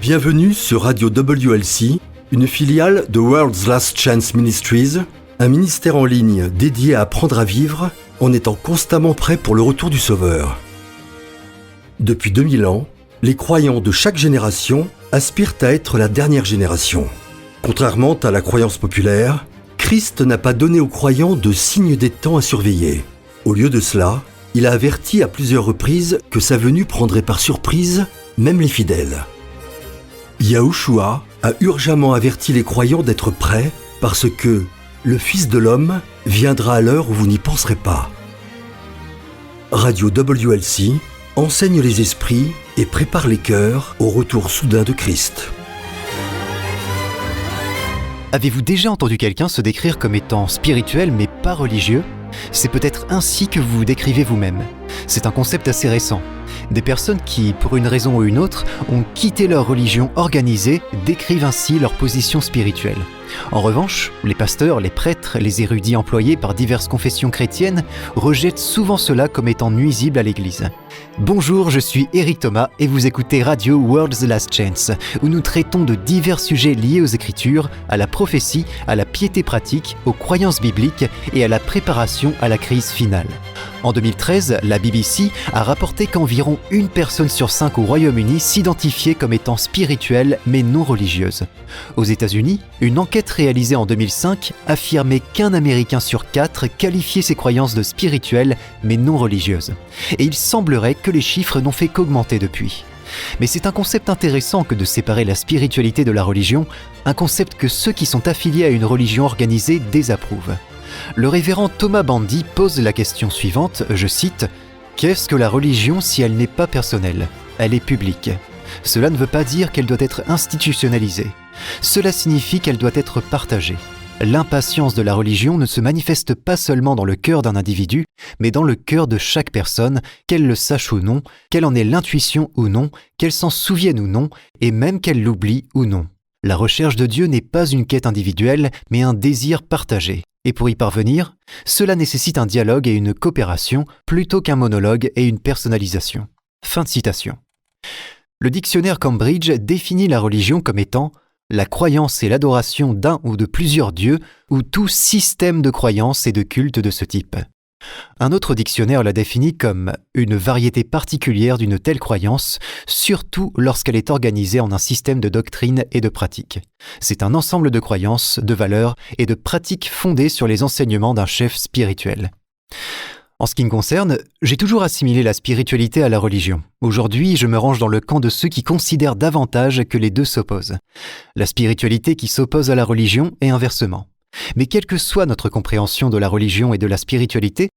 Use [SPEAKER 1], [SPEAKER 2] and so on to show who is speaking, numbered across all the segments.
[SPEAKER 1] Bienvenue sur Radio WLC, une filiale de World's Last Chance Ministries, un ministère en ligne dédié à apprendre à vivre en étant constamment prêt pour le retour du Sauveur. Depuis 2000 ans, les croyants de chaque génération aspirent à être la dernière génération. Contrairement à la croyance populaire, Christ n'a pas donné aux croyants de signe des temps à surveiller. Au lieu de cela, il a averti à plusieurs reprises que sa venue prendrait par surprise même les fidèles. Yahushua a urgemment averti les croyants d'être prêts parce que le Fils de l'homme viendra à l'heure où vous n'y penserez pas. Radio WLC enseigne les esprits et prépare les cœurs au retour soudain de Christ.
[SPEAKER 2] Avez-vous déjà entendu quelqu'un se décrire comme étant spirituel mais pas religieux ? C'est peut-être ainsi que vous vous décrivez vous-même. C'est un concept assez récent. Des personnes qui, pour une raison ou une autre, ont quitté leur religion organisée décrivent ainsi leur position spirituelle. En revanche, les pasteurs, les prêtres, les érudits employés par diverses confessions chrétiennes rejettent souvent cela comme étant nuisible à l'Église. Bonjour, je suis Eric Thomas et vous écoutez Radio World's Last Chance, où nous traitons de divers sujets liés aux Écritures, à la prophétie, à la piété pratique, aux croyances bibliques et à la préparation à la crise finale. En 2013, la BBC a rapporté qu'environ 1 personne sur 5 au Royaume-Uni s'identifiait comme étant spirituelle mais non religieuse. Aux États-Unis, une enquête réalisée en 2005 affirmait qu'un Américain sur 4 qualifiait ses croyances de spirituelles mais non religieuses. Et il semblerait que les chiffres n'ont fait qu'augmenter depuis. Mais c'est un concept intéressant que de séparer la spiritualité de la religion, un concept que ceux qui sont affiliés à une religion organisée désapprouvent. Le révérend Thomas Bandy pose la question suivante, je cite « Qu'est-ce que la religion si elle n'est pas personnelle ? Elle est publique. Cela ne veut pas dire qu'elle doit être institutionnalisée. Cela signifie qu'elle doit être partagée. L'impatience de la religion ne se manifeste pas seulement dans le cœur d'un individu, mais dans le cœur de chaque personne, qu'elle le sache ou non, qu'elle en ait l'intuition ou non, qu'elle s'en souvienne ou non, et même qu'elle l'oublie ou non. La recherche de Dieu n'est pas une quête individuelle, mais un désir partagé. Et pour y parvenir, cela nécessite un dialogue et une coopération plutôt qu'un monologue et une personnalisation. Fin de citation. Le dictionnaire Cambridge définit la religion comme étant la croyance et l'adoration d'un ou de plusieurs dieux ou tout système de croyance et de culte de ce type. Un autre dictionnaire la définit comme une variété particulière d'une telle croyance, surtout lorsqu'elle est organisée en un système de doctrine et de pratique. C'est un ensemble de croyances, de valeurs et de pratiques fondées sur les enseignements d'un chef spirituel. En ce qui me concerne, j'ai toujours assimilé la spiritualité à la religion. Aujourd'hui, je me range dans le camp de ceux qui considèrent davantage que les deux s'opposent. La spiritualité qui s'oppose à la religion et inversement. Mais quelle que soit notre compréhension de la religion et de la spiritualité,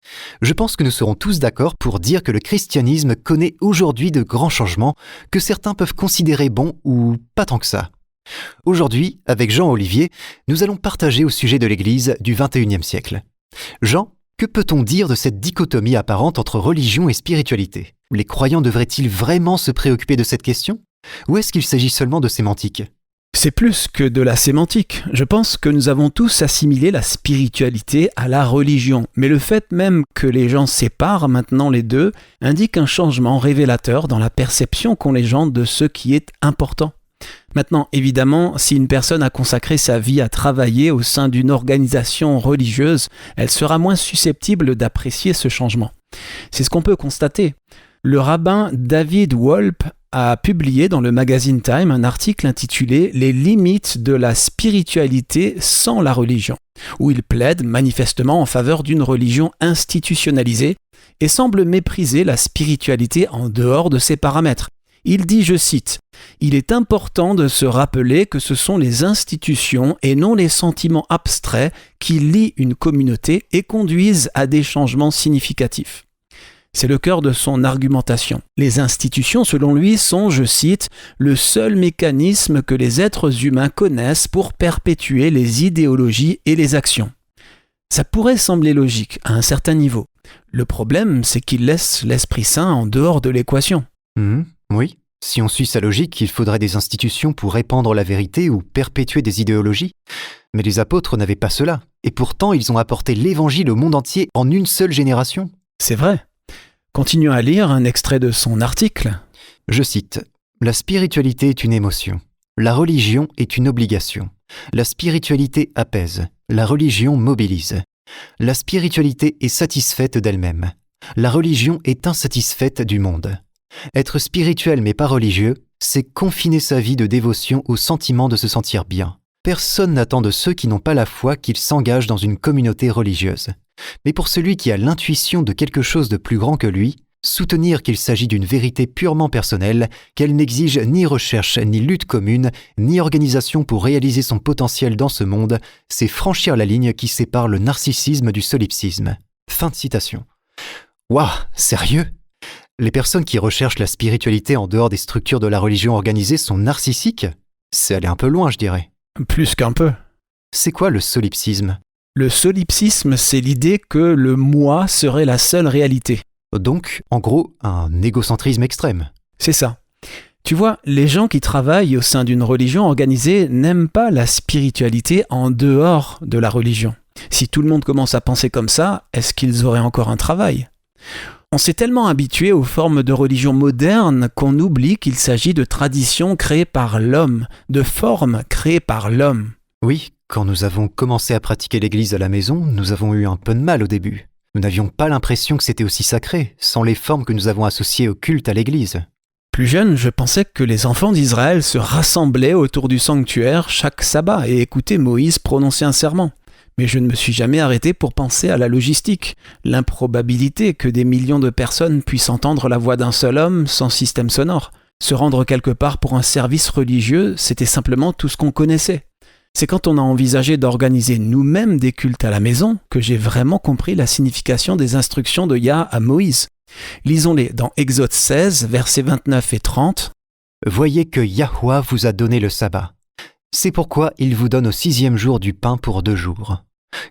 [SPEAKER 2] je pense que nous serons tous d'accord pour dire que le christianisme connaît aujourd'hui de grands changements que certains peuvent considérer bons ou pas tant que ça. Aujourd'hui, avec Jean-Olivier, nous allons partager au sujet de l'Église du XXIe siècle. Jean, que peut-on dire de cette dichotomie apparente entre religion et spiritualité ? Les croyants devraient-ils vraiment se préoccuper de cette question ? Ou est-ce qu'il s'agit seulement de sémantique ?
[SPEAKER 3] C'est plus que de la sémantique. Je pense que nous avons tous assimilé la spiritualité à la religion. Mais le fait même que les gens séparent maintenant les deux indique un changement révélateur dans la perception qu'ont les gens de ce qui est important. Maintenant, évidemment, si une personne a consacré sa vie à travailler au sein d'une organisation religieuse, elle sera moins susceptible d'apprécier ce changement. C'est ce qu'on peut constater. Le rabbin David Wolpe a publié dans le magazine Time un article intitulé « Les limites de la spiritualité sans la religion », où il plaide manifestement en faveur d'une religion institutionnalisée et semble mépriser la spiritualité en dehors de ses paramètres. Il dit, je cite, « Il est important de se rappeler que ce sont les institutions et non les sentiments abstraits qui lient une communauté et conduisent à des changements significatifs. » C'est le cœur de son argumentation. Les institutions, selon lui, sont, je cite, « le seul mécanisme que les êtres humains connaissent pour perpétuer les idéologies et les actions. » Ça pourrait sembler logique à un certain niveau. Le problème, c'est qu'il laisse l'Esprit Saint en dehors de l'équation.
[SPEAKER 2] Oui, si on suit sa logique, il faudrait des institutions pour répandre la vérité ou perpétuer des idéologies. Mais les apôtres n'avaient pas cela. Et pourtant, ils ont apporté l'évangile au monde entier en une seule génération.
[SPEAKER 3] C'est vrai. Continuons à lire un extrait de son article.
[SPEAKER 2] Je cite, « La spiritualité est une émotion. La religion est une obligation. La spiritualité apaise. La religion mobilise. La spiritualité est satisfaite d'elle-même. La religion est insatisfaite du monde. Être spirituel mais pas religieux, c'est confiner sa vie de dévotion au sentiment de se sentir bien. Personne n'attend de ceux qui n'ont pas la foi qu'ils s'engagent dans une communauté religieuse. Mais pour celui qui a l'intuition de quelque chose de plus grand que lui, soutenir qu'il s'agit d'une vérité purement personnelle, qu'elle n'exige ni recherche, ni lutte commune, ni organisation pour réaliser son potentiel dans ce monde, c'est franchir la ligne qui sépare le narcissisme du solipsisme. » Fin de citation. Waouh, sérieux ? Les personnes qui recherchent la spiritualité en dehors des structures de la religion organisée sont narcissiques ? C'est aller un peu loin, je dirais.
[SPEAKER 3] Plus qu'un peu.
[SPEAKER 2] C'est quoi le solipsisme ?
[SPEAKER 3] Le solipsisme, c'est l'idée que le moi serait la seule réalité.
[SPEAKER 2] Donc, en gros, un égocentrisme extrême.
[SPEAKER 3] C'est ça. Tu vois, les gens qui travaillent au sein d'une religion organisée n'aiment pas la spiritualité en dehors de la religion. Si tout le monde commence à penser comme ça, est-ce qu'ils auraient encore un travail ? On s'est tellement habitué aux formes de religion modernes qu'on oublie qu'il s'agit de traditions créées par l'homme, de formes créées par l'homme.
[SPEAKER 2] Oui, quand nous avons commencé à pratiquer l'Église à la maison, nous avons eu un peu de mal au début. Nous n'avions pas l'impression que c'était aussi sacré, sans les formes que nous avons associées au culte à l'Église.
[SPEAKER 3] Plus jeune, je pensais que les enfants d'Israël se rassemblaient autour du sanctuaire chaque sabbat et écoutaient Moïse prononcer un serment. Mais je ne me suis jamais arrêté pour penser à la logistique, l'improbabilité que des millions de personnes puissent entendre la voix d'un seul homme sans système sonore. Se rendre quelque part pour un service religieux, c'était simplement tout ce qu'on connaissait. C'est quand on a envisagé d'organiser nous-mêmes des cultes à la maison que j'ai vraiment compris la signification des instructions de Yah à Moïse. Lisons-les dans Exode 16, versets 29 et 30.
[SPEAKER 2] « Voyez que Yahweh vous a donné le sabbat. C'est pourquoi il vous donne au 6e jour du pain pour 2 jours.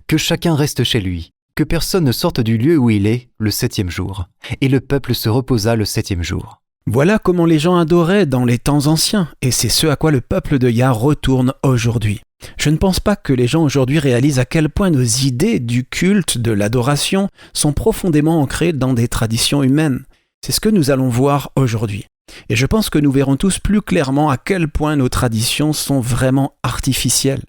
[SPEAKER 2] Que chacun reste chez lui, que personne ne sorte du lieu où il est le 7e jour. Et le peuple se reposa le 7e jour. »
[SPEAKER 3] Voilà comment les gens adoraient dans les temps anciens, et c'est ce à quoi le peuple de Yah retourne aujourd'hui. Je ne pense pas que les gens aujourd'hui réalisent à quel point nos idées du culte, de l'adoration, sont profondément ancrées dans des traditions humaines. C'est ce que nous allons voir aujourd'hui. Et je pense que nous verrons tous plus clairement à quel point nos traditions sont vraiment artificielles.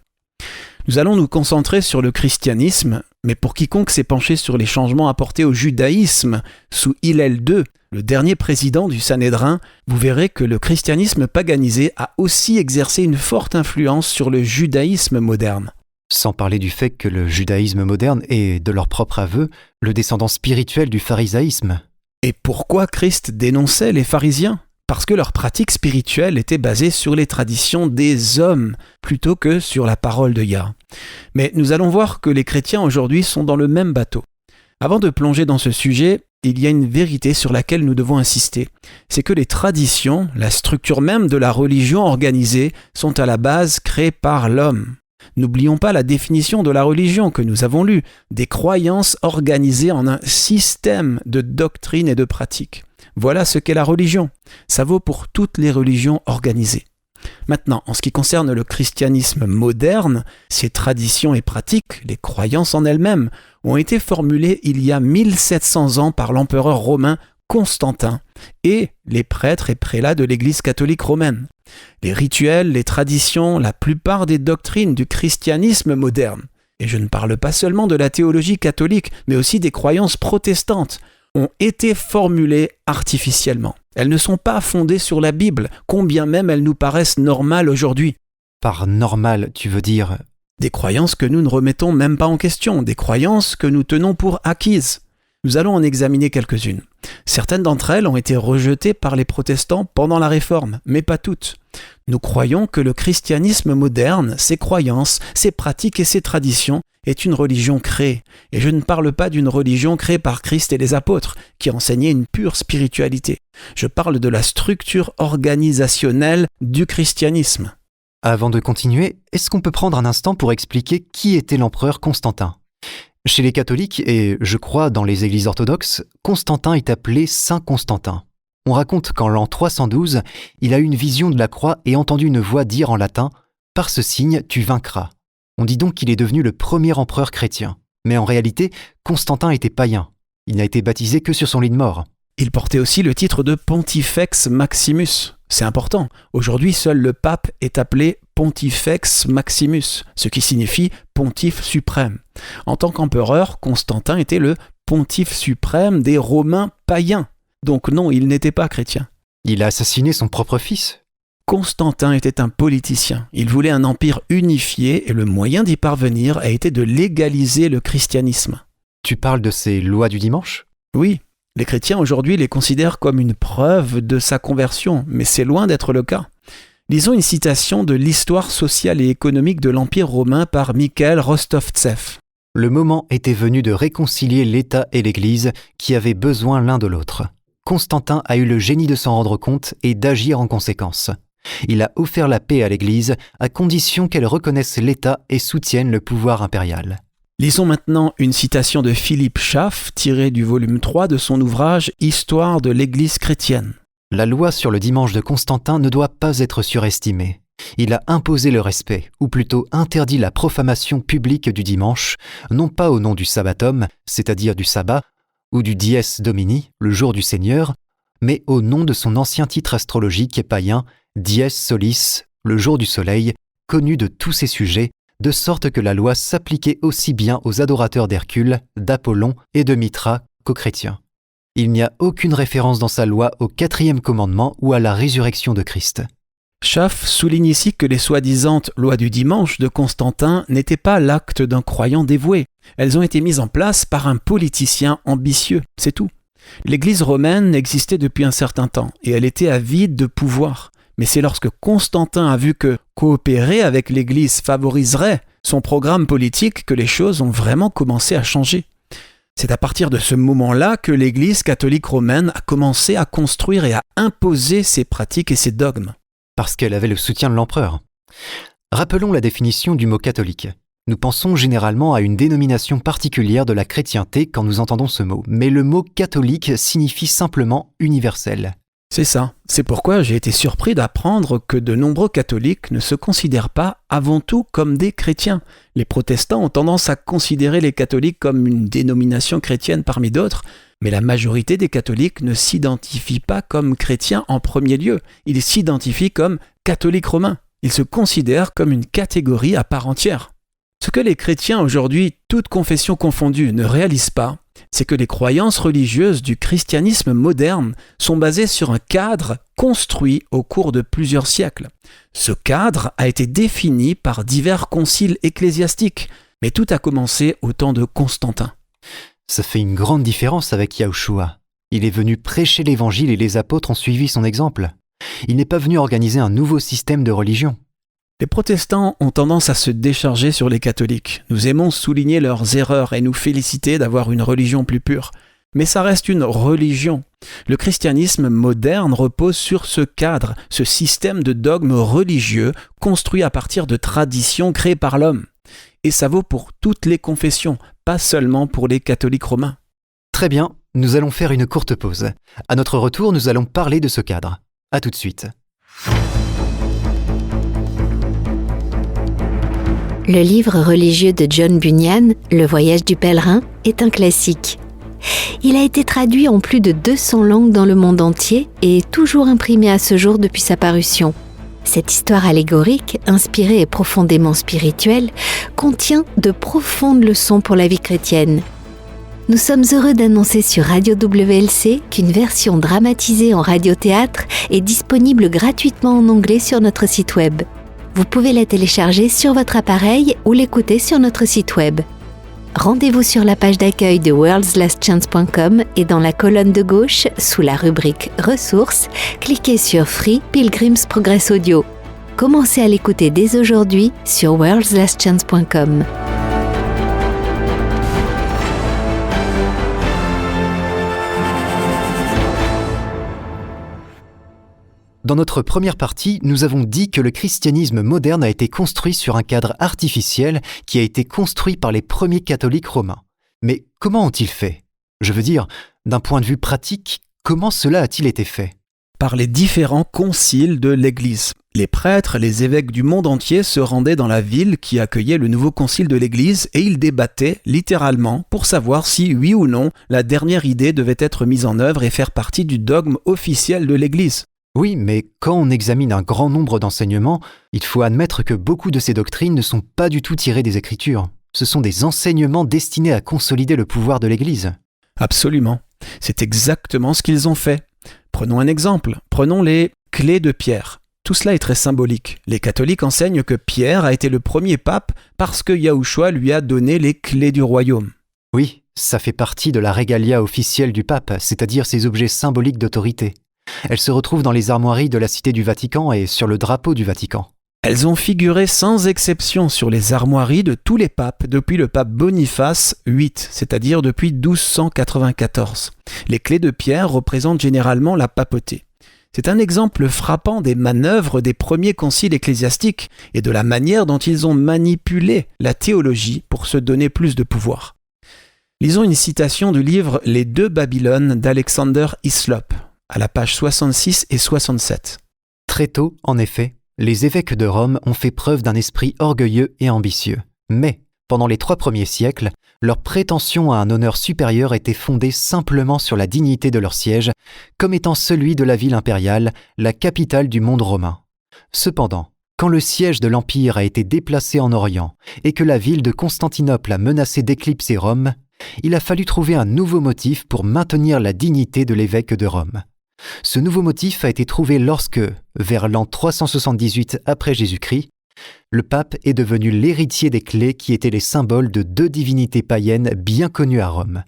[SPEAKER 3] Nous allons nous concentrer sur le christianisme, mais pour quiconque s'est penché sur les changements apportés au judaïsme sous Hillel II, le dernier président du Sanhédrin, vous verrez que le christianisme paganisé a aussi exercé une forte influence sur le judaïsme moderne.
[SPEAKER 2] Sans parler du fait que le judaïsme moderne est, de leur propre aveu, le descendant spirituel du pharisaïsme.
[SPEAKER 3] Et pourquoi Christ dénonçait les pharisiens ? Parce que leur pratique spirituelle était basée sur les traditions des hommes, plutôt que sur la parole de Yah. Mais nous allons voir que les chrétiens aujourd'hui sont dans le même bateau. Avant de plonger dans ce sujet, il y a une vérité sur laquelle nous devons insister. C'est que les traditions, la structure même de la religion organisée, sont à la base créées par l'homme. N'oublions pas la définition de la religion que nous avons lue, des croyances organisées en un système de doctrines et de pratiques. Voilà ce qu'est la religion. Ça vaut pour toutes les religions organisées. Maintenant, en ce qui concerne le christianisme moderne, ses traditions et pratiques, les croyances en elles-mêmes, ont été formulées il y a 1700 ans par l'empereur romain Constantin et les prêtres et prélats de l'Église catholique romaine. Les rituels, les traditions, la plupart des doctrines du christianisme moderne, et je ne parle pas seulement de la théologie catholique, mais aussi des croyances protestantes, ont été formulées artificiellement. Elles ne sont pas fondées sur la Bible, combien même elles nous paraissent normales aujourd'hui.
[SPEAKER 2] Par normal, tu veux dire...
[SPEAKER 3] Des croyances que nous ne remettons même pas en question, des croyances que nous tenons pour acquises. Nous allons en examiner quelques-unes. Certaines d'entre elles ont été rejetées par les protestants pendant la Réforme, mais pas toutes. Nous croyons que le christianisme moderne, ses croyances, ses pratiques et ses traditions est une religion créée. Et je ne parle pas d'une religion créée par Christ et les apôtres, qui enseignaient une pure spiritualité. Je parle de la structure organisationnelle du christianisme.
[SPEAKER 2] Avant de continuer, est-ce qu'on peut prendre un instant pour expliquer qui était l'empereur Constantin ? Chez les catholiques, et je crois dans les églises orthodoxes, Constantin est appelé Saint Constantin. On raconte qu'en l'an 312, il a eu une vision de la croix et entendu une voix dire en latin « Par ce signe, tu vaincras ». On dit donc qu'il est devenu le premier empereur chrétien. Mais en réalité, Constantin était païen. Il n'a été baptisé que sur son lit de mort.
[SPEAKER 3] Il portait aussi le titre de Pontifex Maximus. C'est important. Aujourd'hui, seul le pape est appelé Pontifex Maximus, ce qui signifie pontife suprême. En tant qu'empereur, Constantin était le pontife suprême des Romains païens. Donc non, il n'était pas chrétien.
[SPEAKER 2] Il a assassiné son propre fils.
[SPEAKER 3] Constantin était un politicien. Il voulait un empire unifié et le moyen d'y parvenir a été de légaliser le christianisme.
[SPEAKER 2] Tu parles de ces lois du dimanche ?
[SPEAKER 3] Oui, les chrétiens aujourd'hui les considèrent comme une preuve de sa conversion, mais c'est loin d'être le cas. Lisons une citation de l'histoire sociale et économique de l'Empire romain par Mikhail Rostovtsev.
[SPEAKER 2] Le moment était venu de réconcilier l'État et l'Église qui avaient besoin l'un de l'autre. Constantin a eu le génie de s'en rendre compte et d'agir en conséquence. Il a offert la paix à l'Église à condition qu'elle reconnaisse l'État et soutienne le pouvoir impérial.
[SPEAKER 3] Lisons maintenant une citation de Philippe Schaff tirée du volume 3 de son ouvrage « Histoire de l'Église chrétienne ».
[SPEAKER 2] La loi sur le dimanche de Constantin ne doit pas être surestimée. Il a imposé le respect, ou plutôt interdit la profanation publique du dimanche, non pas au nom du sabbatum, c'est-à-dire du sabbat, ou du dies domini, le jour du Seigneur, mais au nom de son ancien titre astrologique et païen, dies solis, le jour du soleil, connu de tous ses sujets, de sorte que la loi s'appliquait aussi bien aux adorateurs d'Hercule, d'Apollon et de Mithra qu'aux chrétiens. Il n'y a aucune référence dans sa loi au 4e commandement ou à la résurrection de Christ.
[SPEAKER 3] Schaff souligne ici que les soi-disant lois du dimanche de Constantin n'étaient pas l'acte d'un croyant dévoué. Elles ont été mises en place par un politicien ambitieux, c'est tout. L'Église romaine existait depuis un certain temps et elle était avide de pouvoir. Mais c'est lorsque Constantin a vu que coopérer avec l'Église favoriserait son programme politique que les choses ont vraiment commencé à changer. C'est à partir de ce moment-là que l'Église catholique romaine a commencé à construire et à imposer ses pratiques et ses dogmes.
[SPEAKER 2] Parce qu'elle avait le soutien de l'empereur. Rappelons la définition du mot catholique. Nous pensons généralement à une dénomination particulière de la chrétienté quand nous entendons ce mot, mais le mot catholique signifie simplement universel.
[SPEAKER 3] C'est ça. C'est pourquoi j'ai été surpris d'apprendre que de nombreux catholiques ne se considèrent pas avant tout comme des chrétiens. Les protestants ont tendance à considérer les catholiques comme une dénomination chrétienne parmi d'autres, mais la majorité des catholiques ne s'identifient pas comme chrétiens en premier lieu. Ils s'identifient comme catholiques romains. Ils se considèrent comme une catégorie à part entière. Ce que les chrétiens aujourd'hui, toutes confessions confondues, ne réalisent pas, c'est que les croyances religieuses du christianisme moderne sont basées sur un cadre construit au cours de plusieurs siècles. Ce cadre a été défini par divers conciles ecclésiastiques, mais tout a commencé au temps de Constantin.
[SPEAKER 2] Ça fait une grande différence avec Yahushua. Il est venu prêcher l'évangile et les apôtres ont suivi son exemple. Il n'est pas venu organiser un nouveau système de religion.
[SPEAKER 3] Les protestants ont tendance à se décharger sur les catholiques. Nous aimons souligner leurs erreurs et nous féliciter d'avoir une religion plus pure. Mais ça reste une religion. Le christianisme moderne repose sur ce cadre, ce système de dogmes religieux construit à partir de traditions créées par l'homme. Et ça vaut pour toutes les confessions, pas seulement pour les catholiques romains.
[SPEAKER 2] Très bien, nous allons faire une courte pause. À notre retour, nous allons parler de ce cadre. À tout de suite.
[SPEAKER 4] Le livre religieux de John Bunyan, Le voyage du pèlerin, est un classique. Il a été traduit en plus de 200 langues dans le monde entier et est toujours imprimé à ce jour depuis sa parution. Cette histoire allégorique, inspirée et profondément spirituelle, contient de profondes leçons pour la vie chrétienne. Nous sommes heureux d'annoncer sur Radio WLC qu'une version dramatisée en radiothéâtre est disponible gratuitement en anglais sur notre site web. Vous pouvez la télécharger sur votre appareil ou l'écouter sur notre site web. Rendez-vous sur la page d'accueil de worldslastchance.com et dans la colonne de gauche, sous la rubrique Ressources, cliquez sur Free Pilgrim's Progress Audio. Commencez à l'écouter dès aujourd'hui sur worldslastchance.com.
[SPEAKER 2] Dans notre première partie, nous avons dit que le christianisme moderne a été construit sur un cadre artificiel qui a été construit par les premiers catholiques romains. Mais comment ont-ils fait ? Je veux dire, d'un point de vue pratique, comment cela a-t-il été fait ?
[SPEAKER 3] par les différents conciles de l'Église. Les prêtres, les évêques du monde entier se rendaient dans la ville qui accueillait le nouveau concile de l'Église et ils débattaient littéralement pour savoir si, oui ou non, la dernière idée devait être mise en œuvre et faire partie du dogme officiel de l'Église.
[SPEAKER 2] Oui, mais quand on examine un grand nombre d'enseignements, il faut admettre que beaucoup de ces doctrines ne sont pas du tout tirées des Écritures. Ce sont des enseignements destinés à consolider le pouvoir de l'Église.
[SPEAKER 3] Absolument. C'est exactement ce qu'ils ont fait. Prenons un exemple. Prenons les clés de Pierre. Tout cela est très symbolique. Les catholiques enseignent que Pierre a été le premier pape parce que Yahushua lui a donné les clés du royaume.
[SPEAKER 2] Oui, ça fait partie de la régalia officielle du pape, c'est-à-dire ces objets symboliques d'autorité. Elles se retrouvent dans les armoiries de la Cité du Vatican et sur le drapeau du Vatican.
[SPEAKER 3] Elles ont figuré sans exception sur les armoiries de tous les papes depuis le pape Boniface VIII, c'est-à-dire depuis 1294. Les clés de Pierre représentent généralement la papauté. C'est un exemple frappant des manœuvres des premiers conciles ecclésiastiques et de la manière dont ils ont manipulé la théologie pour se donner plus de pouvoir. Lisons une citation du livre « Les deux Babylones » d'Alexander Hislop, à la page 66 et 67.
[SPEAKER 2] Très tôt, en effet, les évêques de Rome ont fait preuve d'un esprit orgueilleux et ambitieux. Mais, pendant les 3 premiers siècles, leur prétention à un honneur supérieur était fondée simplement sur la dignité de leur siège, comme étant celui de la ville impériale, la capitale du monde romain. Cependant, quand le siège de l'Empire a été déplacé en Orient et que la ville de Constantinople a menacé d'éclipser Rome, il a fallu trouver un nouveau motif pour maintenir la dignité de l'évêque de Rome. Ce nouveau motif a été trouvé lorsque, vers l'an 378 après Jésus-Christ, le pape est devenu l'héritier des clés qui étaient les symboles de 2 divinités païennes bien connues à Rome.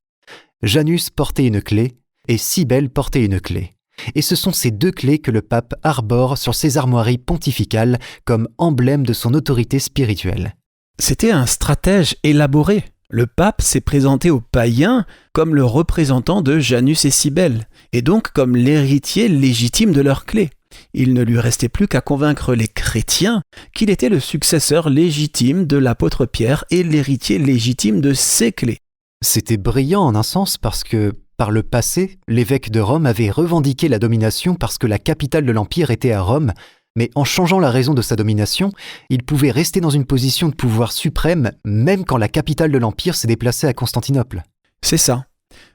[SPEAKER 2] Janus portait une clé et Cybèle portait une clé. Et ce sont ces 2 clés que le pape arbore sur ses armoiries pontificales comme emblème de son autorité spirituelle.
[SPEAKER 3] C'était un stratège élaboré. Le pape s'est présenté aux païens comme le représentant de Janus et Cybèle, et donc comme l'héritier légitime de leurs clés. Il ne lui restait plus qu'à convaincre les chrétiens qu'il était le successeur légitime de l'apôtre Pierre et l'héritier légitime de ses clés.
[SPEAKER 2] C'était brillant en un sens parce que, par le passé, l'évêque de Rome avait revendiqué la domination parce que la capitale de l'Empire était à Rome, mais en changeant la raison de sa domination, il pouvait rester dans une position de pouvoir suprême même quand la capitale de l'Empire s'est déplacée à Constantinople.
[SPEAKER 3] C'est ça.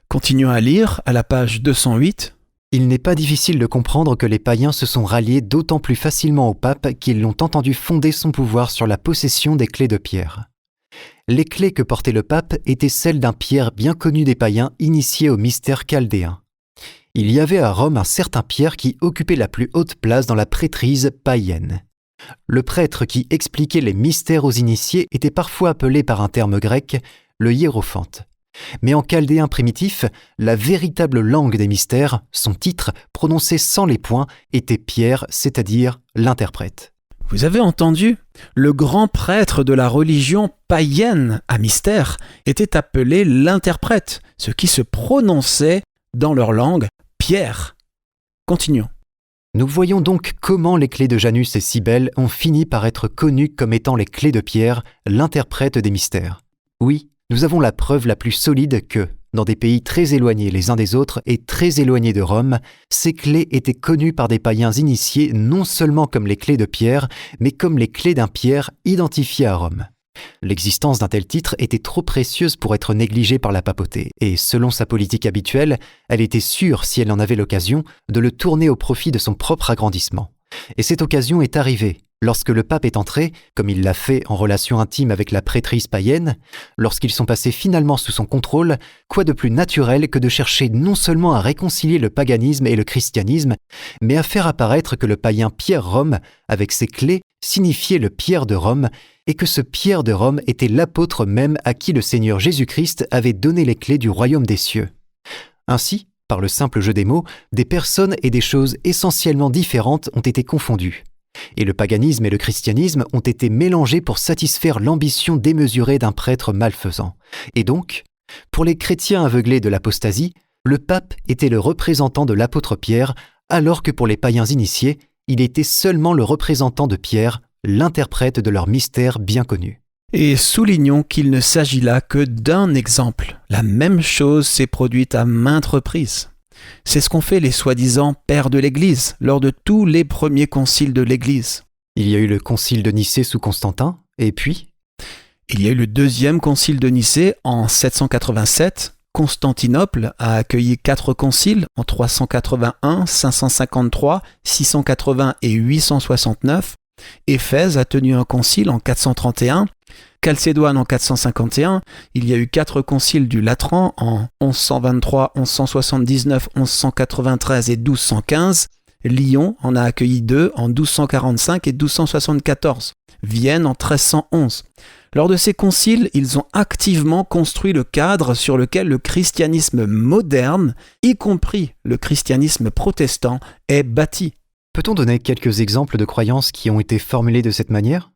[SPEAKER 3] Continuons à lire à la page 208.
[SPEAKER 2] Il n'est pas difficile de comprendre que les païens se sont ralliés d'autant plus facilement au pape qu'ils l'ont entendu fonder son pouvoir sur la possession des clés de Pierre. Les clés que portait le pape étaient celles d'un Pierre bien connu des païens initiés au mystère chaldéen. Il y avait à Rome un certain Pierre qui occupait la plus haute place dans la prêtrise païenne. Le prêtre qui expliquait les mystères aux initiés était parfois appelé par un terme grec, le hiérophante. Mais en chaldéen primitif, la véritable langue des mystères, son titre, prononcé sans les points, était Pierre, c'est-à-dire l'interprète.
[SPEAKER 3] Vous avez entendu ? Le grand prêtre de la religion païenne à mystère était appelé l'interprète, ce qui se prononçait dans leur langue Pierre. Continuons.
[SPEAKER 2] Nous voyons donc comment les clés de Janus et Cybèle ont fini par être connues comme étant les clés de Pierre, l'interprète des mystères. Oui, nous avons la preuve la plus solide que, dans des pays très éloignés les uns des autres et très éloignés de Rome, ces clés étaient connues par des païens initiés non seulement comme les clés de Pierre, mais comme les clés d'un Pierre identifié à Rome. L'existence d'un tel titre était trop précieuse pour être négligée par la papauté, et selon sa politique habituelle, elle était sûre, si elle en avait l'occasion, de le tourner au profit de son propre agrandissement. Et cette occasion est arrivée, lorsque le pape est entré, comme il l'a fait en relation intime avec la prêtrise païenne, lorsqu'ils sont passés finalement sous son contrôle, quoi de plus naturel que de chercher non seulement à réconcilier le paganisme et le christianisme, mais à faire apparaître que le païen Pierre Rome, avec ses clés, signifiait le Pierre de Rome, et que ce Pierre de Rome était l'apôtre même à qui le Seigneur Jésus-Christ avait donné les clés du royaume des cieux. Ainsi, par le simple jeu des mots, des personnes et des choses essentiellement différentes ont été confondues. Et le paganisme et le christianisme ont été mélangés pour satisfaire l'ambition démesurée d'un prêtre malfaisant. Et donc, pour les chrétiens aveuglés de l'apostasie, le pape était le représentant de l'apôtre Pierre, alors que pour les païens initiés, il était seulement le représentant de Pierre, l'interprète de leur mystère bien connu.
[SPEAKER 3] Et soulignons qu'il ne s'agit là que d'un exemple. La même chose s'est produite à maintes reprises. C'est ce qu'ont fait les soi-disant pères de l'Église lors de tous les premiers conciles de l'Église.
[SPEAKER 2] Il y a eu le concile de Nicée sous Constantin, et puis...
[SPEAKER 3] Il y a eu le deuxième concile de Nicée en 787. Constantinople a accueilli 4 conciles en 381, 553, 680 et 869. Éphèse a tenu un concile en 431. Chalcédoine en 451. Il y a eu 4 conciles du Latran en 1123, 1179, 1193 et 1215. Lyon en a accueilli 2 en 1245 et 1274. Vienne en 1311. Lors de ces conciles, ils ont activement construit le cadre sur lequel le christianisme moderne, y compris le christianisme protestant, est bâti.
[SPEAKER 2] Peut-on donner quelques exemples de croyances qui ont été formulées de cette manière ?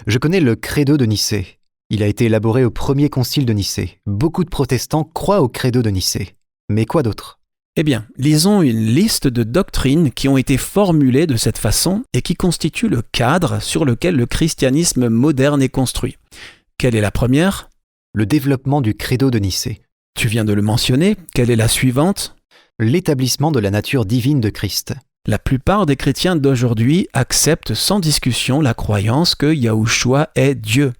[SPEAKER 2] Je connais le credo de Nicée. Il a été élaboré au premier concile de Nicée. Beaucoup de protestants croient au credo de Nicée. Mais quoi d'autre ?
[SPEAKER 3] Eh bien, lisons une liste de doctrines qui ont été formulées de cette façon et qui constituent le cadre sur lequel le christianisme moderne est construit. Quelle est la première ?
[SPEAKER 2] Le développement du credo de Nicée.
[SPEAKER 3] Tu viens de le mentionner. Quelle est la suivante ?
[SPEAKER 2] L'établissement de la nature divine de Christ.
[SPEAKER 3] La plupart des chrétiens d'aujourd'hui acceptent sans discussion la croyance que Yahushua est Dieu.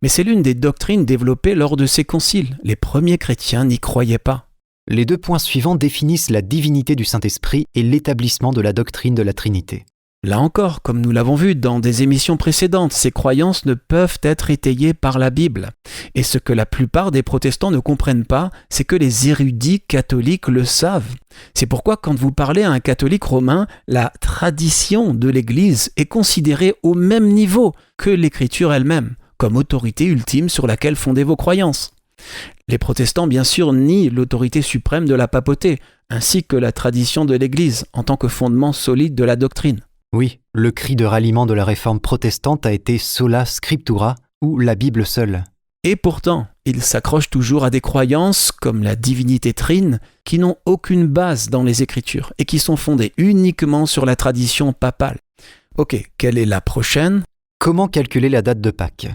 [SPEAKER 3] Mais c'est l'une des doctrines développées lors de ces conciles. Les premiers chrétiens n'y croyaient pas.
[SPEAKER 2] Les 2 points suivants définissent la divinité du Saint-Esprit et l'établissement de la doctrine de la Trinité.
[SPEAKER 3] Là encore, comme nous l'avons vu dans des émissions précédentes, ces croyances ne peuvent être étayées par la Bible. Et ce que la plupart des protestants ne comprennent pas, c'est que les érudits catholiques le savent. C'est pourquoi quand vous parlez à un catholique romain, la tradition de l'Église est considérée au même niveau que l'Écriture elle-même, comme autorité ultime sur laquelle fonder vos croyances. Les protestants, bien sûr, nient l'autorité suprême de la papauté, ainsi que la tradition de l'Église en tant que fondement solide de la doctrine.
[SPEAKER 2] Oui, le cri de ralliement de la réforme protestante a été sola scriptura, ou la Bible seule.
[SPEAKER 3] Et pourtant, ils s'accrochent toujours à des croyances, comme la divinité trine, qui n'ont aucune base dans les Écritures et qui sont fondées uniquement sur la tradition papale. Ok, quelle est la prochaine ?
[SPEAKER 2] Comment calculer la date de Pâques ?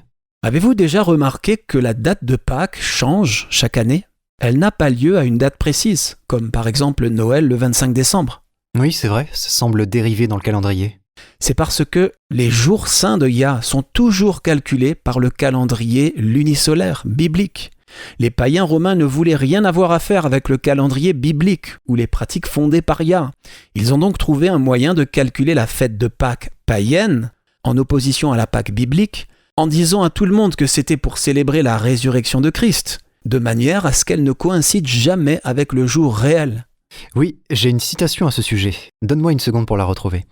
[SPEAKER 3] Avez-vous déjà remarqué que la date de Pâques change chaque année ? Elle n'a pas lieu à une date précise, comme par exemple Noël le 25 décembre.
[SPEAKER 2] Oui, c'est vrai, ça semble dériver dans le calendrier.
[SPEAKER 3] C'est parce que les jours saints de Yah sont toujours calculés par le calendrier lunisolaire biblique. Les païens romains ne voulaient rien avoir à faire avec le calendrier biblique ou les pratiques fondées par Yah. Ils ont donc trouvé un moyen de calculer la fête de Pâques païenne, en opposition à la Pâque biblique, en disant à tout le monde que c'était pour célébrer la résurrection de Christ, de manière à ce qu'elle ne coïncide jamais avec le jour réel.
[SPEAKER 2] Oui, j'ai une citation à ce sujet. Donne-moi une seconde pour la retrouver.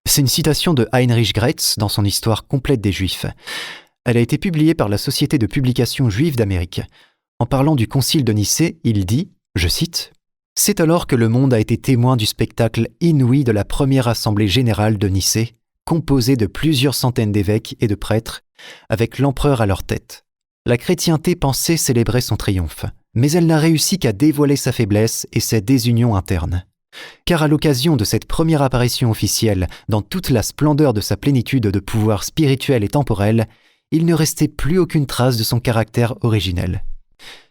[SPEAKER 2] C'est une citation de Heinrich Graetz dans son Histoire complète des Juifs. Elle a été publiée par la Société de publication juive d'Amérique. En parlant du concile de Nicée, il dit, je cite, « C'est alors que le monde a été témoin du spectacle inouï de la première assemblée générale de Nicée, composée de plusieurs centaines d'évêques et de prêtres, avec l'empereur à leur tête. La chrétienté pensait célébrer son triomphe, mais elle n'a réussi qu'à dévoiler sa faiblesse et sa désunion interne. Car à l'occasion de cette première apparition officielle, dans toute la splendeur de sa plénitude de pouvoir spirituel et temporel, il ne restait plus aucune trace de son caractère originel.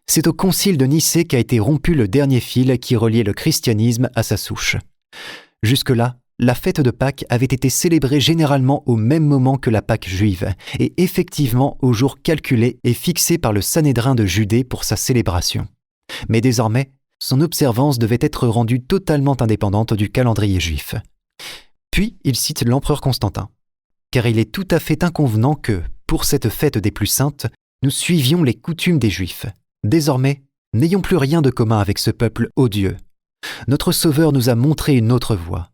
[SPEAKER 2] C'est au concile de Nicée qu'a été rompu le dernier fil qui reliait le christianisme à sa souche. Jusque-là, la fête de Pâques avait été célébrée généralement au même moment que la Pâque juive, et effectivement au jour calculé et fixé par le Sanhédrin de Judée pour sa célébration. Mais désormais, son observance devait être rendue totalement indépendante du calendrier juif. Puis, il cite l'empereur Constantin. Car il est tout à fait inconvenant que, pour cette fête des plus saintes, nous suivions les coutumes des Juifs. Désormais, n'ayons plus rien de commun avec ce peuple odieux. Notre Sauveur nous a montré une autre voie.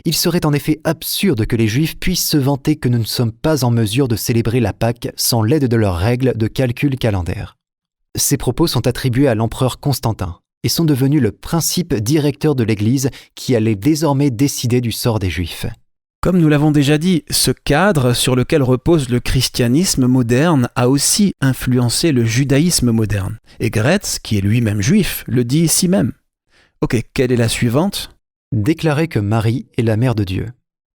[SPEAKER 2] Il serait en effet absurde que les Juifs puissent se vanter que nous ne sommes pas en mesure de célébrer la Pâque sans l'aide de leurs règles de calcul calendaire. Ces propos sont attribués à l'empereur Constantin et sont devenus le principe directeur de l'Église qui allait désormais décider du sort des Juifs.
[SPEAKER 3] Comme nous l'avons déjà dit, ce cadre sur lequel repose le christianisme moderne a aussi influencé le judaïsme moderne. Et Graetz, qui est lui-même juif, le dit ici même. Ok, quelle est la suivante ?
[SPEAKER 2] Déclarer que Marie est la mère de Dieu.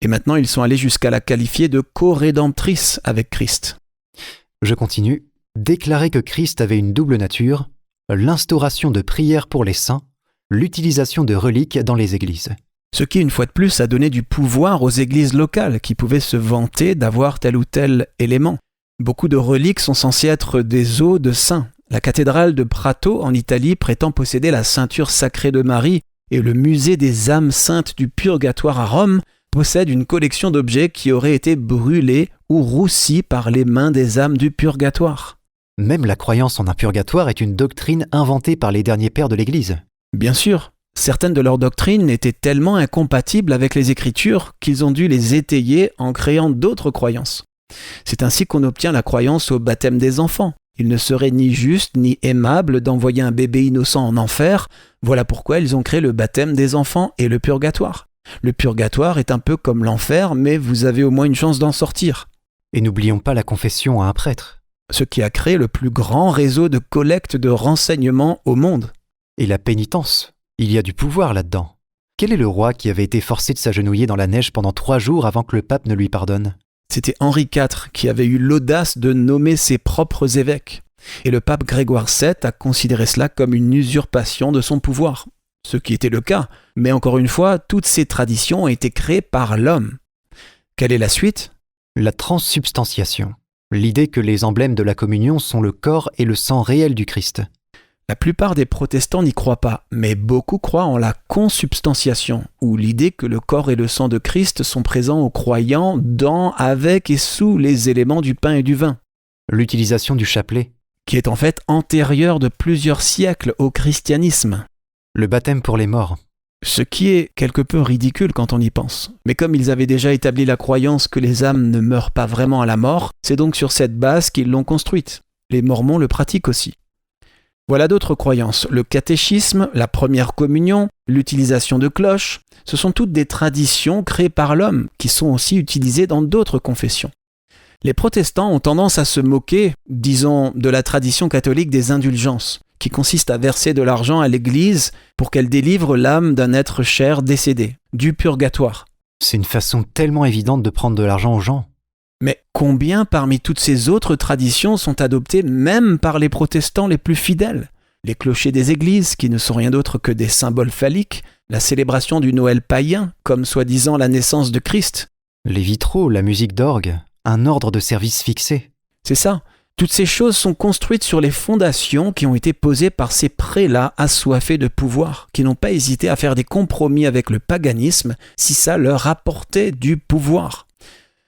[SPEAKER 3] Et maintenant, ils sont allés jusqu'à la qualifier de co-rédemptrice avec Christ.
[SPEAKER 2] Je continue. Déclarer que Christ avait une double nature, l'instauration de prières pour les saints, l'utilisation de reliques dans les églises.
[SPEAKER 3] Ce qui, une fois de plus, a donné du pouvoir aux églises locales qui pouvaient se vanter d'avoir tel ou tel élément. Beaucoup de reliques sont censées être des os de saints. La cathédrale de Prato en Italie prétend posséder la ceinture sacrée de Marie et le musée des âmes saintes du Purgatoire à Rome possède une collection d'objets qui auraient été brûlés ou roussis par les mains des âmes du Purgatoire.
[SPEAKER 2] Même la croyance en un purgatoire est une doctrine inventée par les derniers pères de l'Église.
[SPEAKER 3] Bien sûr, certaines de leurs doctrines étaient tellement incompatibles avec les Écritures qu'ils ont dû les étayer en créant d'autres croyances. C'est ainsi qu'on obtient la croyance au baptême des enfants. Il ne serait ni juste ni aimable d'envoyer un bébé innocent en enfer. Voilà pourquoi ils ont créé le baptême des enfants et le purgatoire. Le purgatoire est un peu comme l'enfer, mais vous avez au moins une chance d'en sortir.
[SPEAKER 2] Et n'oublions pas la confession à un prêtre.
[SPEAKER 3] Ce qui a créé le plus grand réseau de collecte de renseignements au monde.
[SPEAKER 2] Et la pénitence. Il y a du pouvoir là-dedans. Quel est le roi qui avait été forcé de s'agenouiller dans la neige pendant 3 jours avant que le pape ne lui pardonne ?
[SPEAKER 3] C'était Henri IV qui avait eu l'audace de nommer ses propres évêques. Et le pape Grégoire VII a considéré cela comme une usurpation de son pouvoir. Ce qui était le cas, mais encore une fois, toutes ces traditions ont été créées par l'homme. Quelle est la suite ?
[SPEAKER 2] La transsubstantiation. L'idée que les emblèmes de la communion sont le corps et le sang réel du Christ.
[SPEAKER 3] La plupart des protestants n'y croient pas, mais beaucoup croient en la consubstantiation, ou l'idée que le corps et le sang de Christ sont présents aux croyants dans, avec et sous les éléments du pain et du vin.
[SPEAKER 2] L'utilisation du chapelet.
[SPEAKER 3] Qui est en fait antérieure de plusieurs siècles au christianisme.
[SPEAKER 2] Le baptême pour les morts.
[SPEAKER 3] Ce qui est quelque peu ridicule quand on y pense. Mais comme ils avaient déjà établi la croyance que les âmes ne meurent pas vraiment à la mort, c'est donc sur cette base qu'ils l'ont construite. Les Mormons le pratiquent aussi. Voilà d'autres croyances. Le catéchisme, la première communion, l'utilisation de cloches, ce sont toutes des traditions créées par l'homme qui sont aussi utilisées dans d'autres confessions. Les protestants ont tendance à se moquer, disons, de la tradition catholique des indulgences, qui consiste à verser de l'argent à l'Église pour qu'elle délivre l'âme d'un être cher décédé, du purgatoire.
[SPEAKER 2] C'est une façon tellement évidente de prendre de l'argent aux gens.
[SPEAKER 3] Mais combien parmi toutes ces autres traditions sont adoptées même par les protestants les plus fidèles ? Les clochers des églises, qui ne sont rien d'autre que des symboles phalliques, la célébration du Noël païen, comme soi-disant la naissance de Christ.
[SPEAKER 2] Les vitraux, la musique d'orgue, un ordre de service fixé.
[SPEAKER 3] C'est ça. Toutes ces choses sont construites sur les fondations qui ont été posées par ces prélats assoiffés de pouvoir, qui n'ont pas hésité à faire des compromis avec le paganisme si ça leur apportait du pouvoir.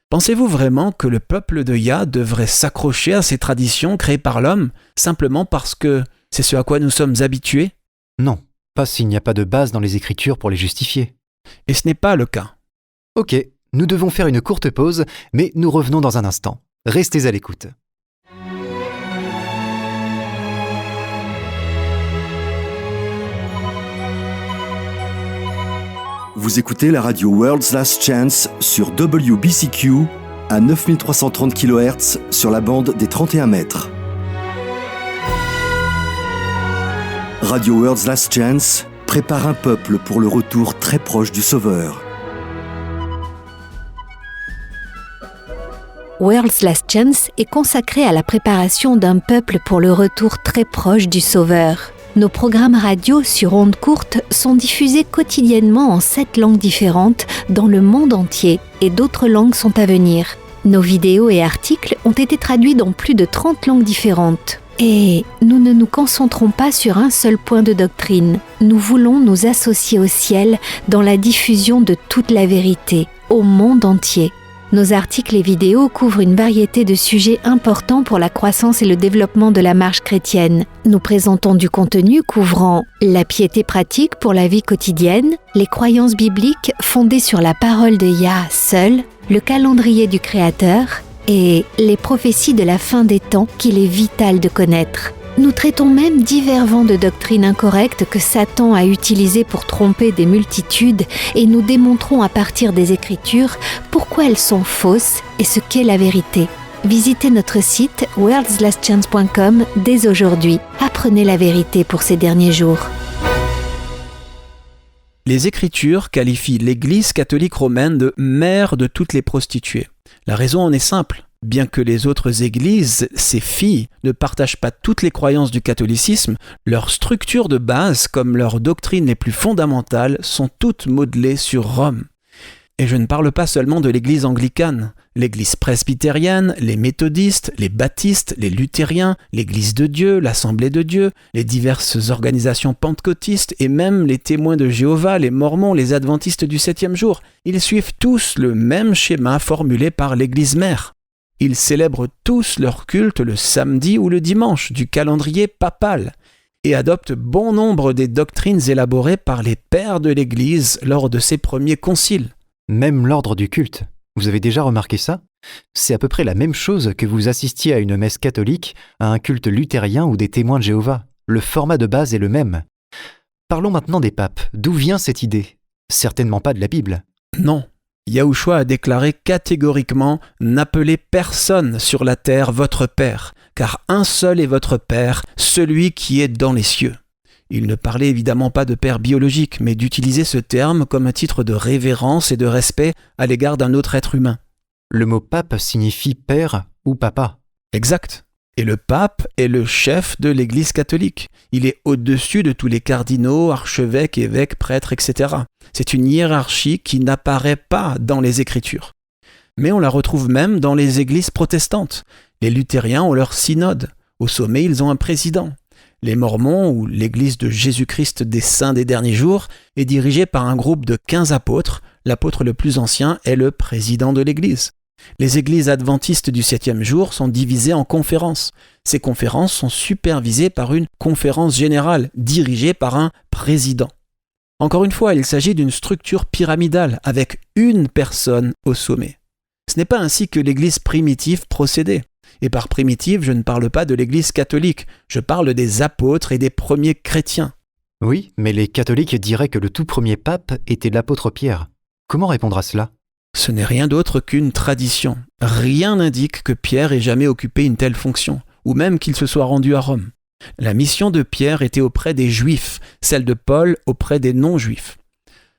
[SPEAKER 3] Pensez-vous vraiment que le peuple de Yah devrait s'accrocher à ces traditions créées par l'homme simplement parce que c'est ce à quoi nous sommes habitués ?
[SPEAKER 2] Non, pas s'il n'y a pas de base dans les Écritures pour les justifier.
[SPEAKER 3] Et ce n'est pas le cas.
[SPEAKER 2] Ok, nous devons faire une courte pause, mais nous revenons dans un instant. Restez à l'écoute.
[SPEAKER 1] Vous écoutez la radio World's Last Chance sur WBCQ à 9330 kHz sur la bande des 31 mètres. Radio World's Last Chance prépare un peuple pour le retour très proche du Sauveur.
[SPEAKER 4] World's Last Chance est consacré à la préparation d'un peuple pour le retour très proche du Sauveur. Nos programmes radio sur ondes courtes sont diffusés quotidiennement en 7 langues différentes dans le monde entier et d'autres langues sont à venir. Nos vidéos et articles ont été traduits dans plus de 30 langues différentes. Et nous ne nous concentrons pas sur un seul point de doctrine. Nous voulons nous associer au ciel dans la diffusion de toute la vérité, au monde entier. Nos articles et vidéos couvrent une variété de sujets importants pour la croissance et le développement de la marche chrétienne. Nous présentons du contenu couvrant la piété pratique pour la vie quotidienne, les croyances bibliques fondées sur la parole de Yah seule, le calendrier du Créateur et les prophéties de la fin des temps qu'il est vital de connaître. Nous traitons même divers vents de doctrines incorrectes que Satan a utilisés pour tromper des multitudes et nous démontrons à partir des Écritures pourquoi elles sont fausses et ce qu'est la vérité. Visitez notre site worldslastchance.com dès aujourd'hui. Apprenez la vérité pour ces derniers jours.
[SPEAKER 3] Les Écritures qualifient l'Église catholique romaine de mère de toutes les prostituées. La raison en est simple. Bien que les autres églises, ces filles, ne partagent pas toutes les croyances du catholicisme, leurs structures de base, comme leurs doctrines les plus fondamentales, sont toutes modelées sur Rome. Et je ne parle pas seulement de l'église anglicane. L'église presbytérienne, les méthodistes, les baptistes, les luthériens, l'église de Dieu, l'Assemblée de Dieu, les diverses organisations pentecôtistes et même les témoins de Jéhovah, les mormons, les adventistes du 7e jour, ils suivent tous le même schéma formulé par l'église mère. Ils célèbrent tous leur culte le samedi ou le dimanche du calendrier papal et adoptent bon nombre des doctrines élaborées par les pères de l'Église lors de ses premiers conciles.
[SPEAKER 2] Même l'ordre du culte. Vous avez déjà remarqué ça ? C'est à peu près la même chose que vous assistiez à une messe catholique, à un culte luthérien ou des témoins de Jéhovah. Le format de base est le même. Parlons maintenant des papes. D'où vient cette idée ? Certainement pas de la Bible.
[SPEAKER 3] Non. Yahushua a déclaré catégoriquement « N'appelez personne sur la terre votre Père, car un seul est votre Père, celui qui est dans les cieux. » Il ne parlait évidemment pas de père biologique, mais d'utiliser ce terme comme un titre de révérence et de respect à l'égard d'un autre être humain.
[SPEAKER 2] Le mot pape signifie père ou papa.
[SPEAKER 3] Exact. Et le pape est le chef de l'Église catholique. Il est au-dessus de tous les cardinaux, archevêques, évêques, prêtres, etc. C'est une hiérarchie qui n'apparaît pas dans les Écritures. Mais on la retrouve même dans les églises protestantes. Les luthériens ont leur synode. Au sommet, ils ont un président. Les Mormons, ou l'Église de Jésus-Christ des Saints des Derniers Jours, est dirigée par un groupe de 15 apôtres. L'apôtre le plus ancien est le président de l'Église. Les églises adventistes du 7e jour sont divisées en conférences. Ces conférences sont supervisées par une conférence générale, dirigée par un président. Encore une fois, il s'agit d'une structure pyramidale, avec une personne au sommet. Ce n'est pas ainsi que l'Église primitive procédait. Et par primitive, je ne parle pas de l'Église catholique, je parle des apôtres et des premiers chrétiens.
[SPEAKER 2] Oui, mais les catholiques diraient que le tout premier pape était l'apôtre Pierre. Comment répondre à cela ?
[SPEAKER 3] Ce n'est rien d'autre qu'une tradition. Rien n'indique que Pierre ait jamais occupé une telle fonction, ou même qu'il se soit rendu à Rome. La mission de Pierre était auprès des Juifs, celle de Paul auprès des non-Juifs.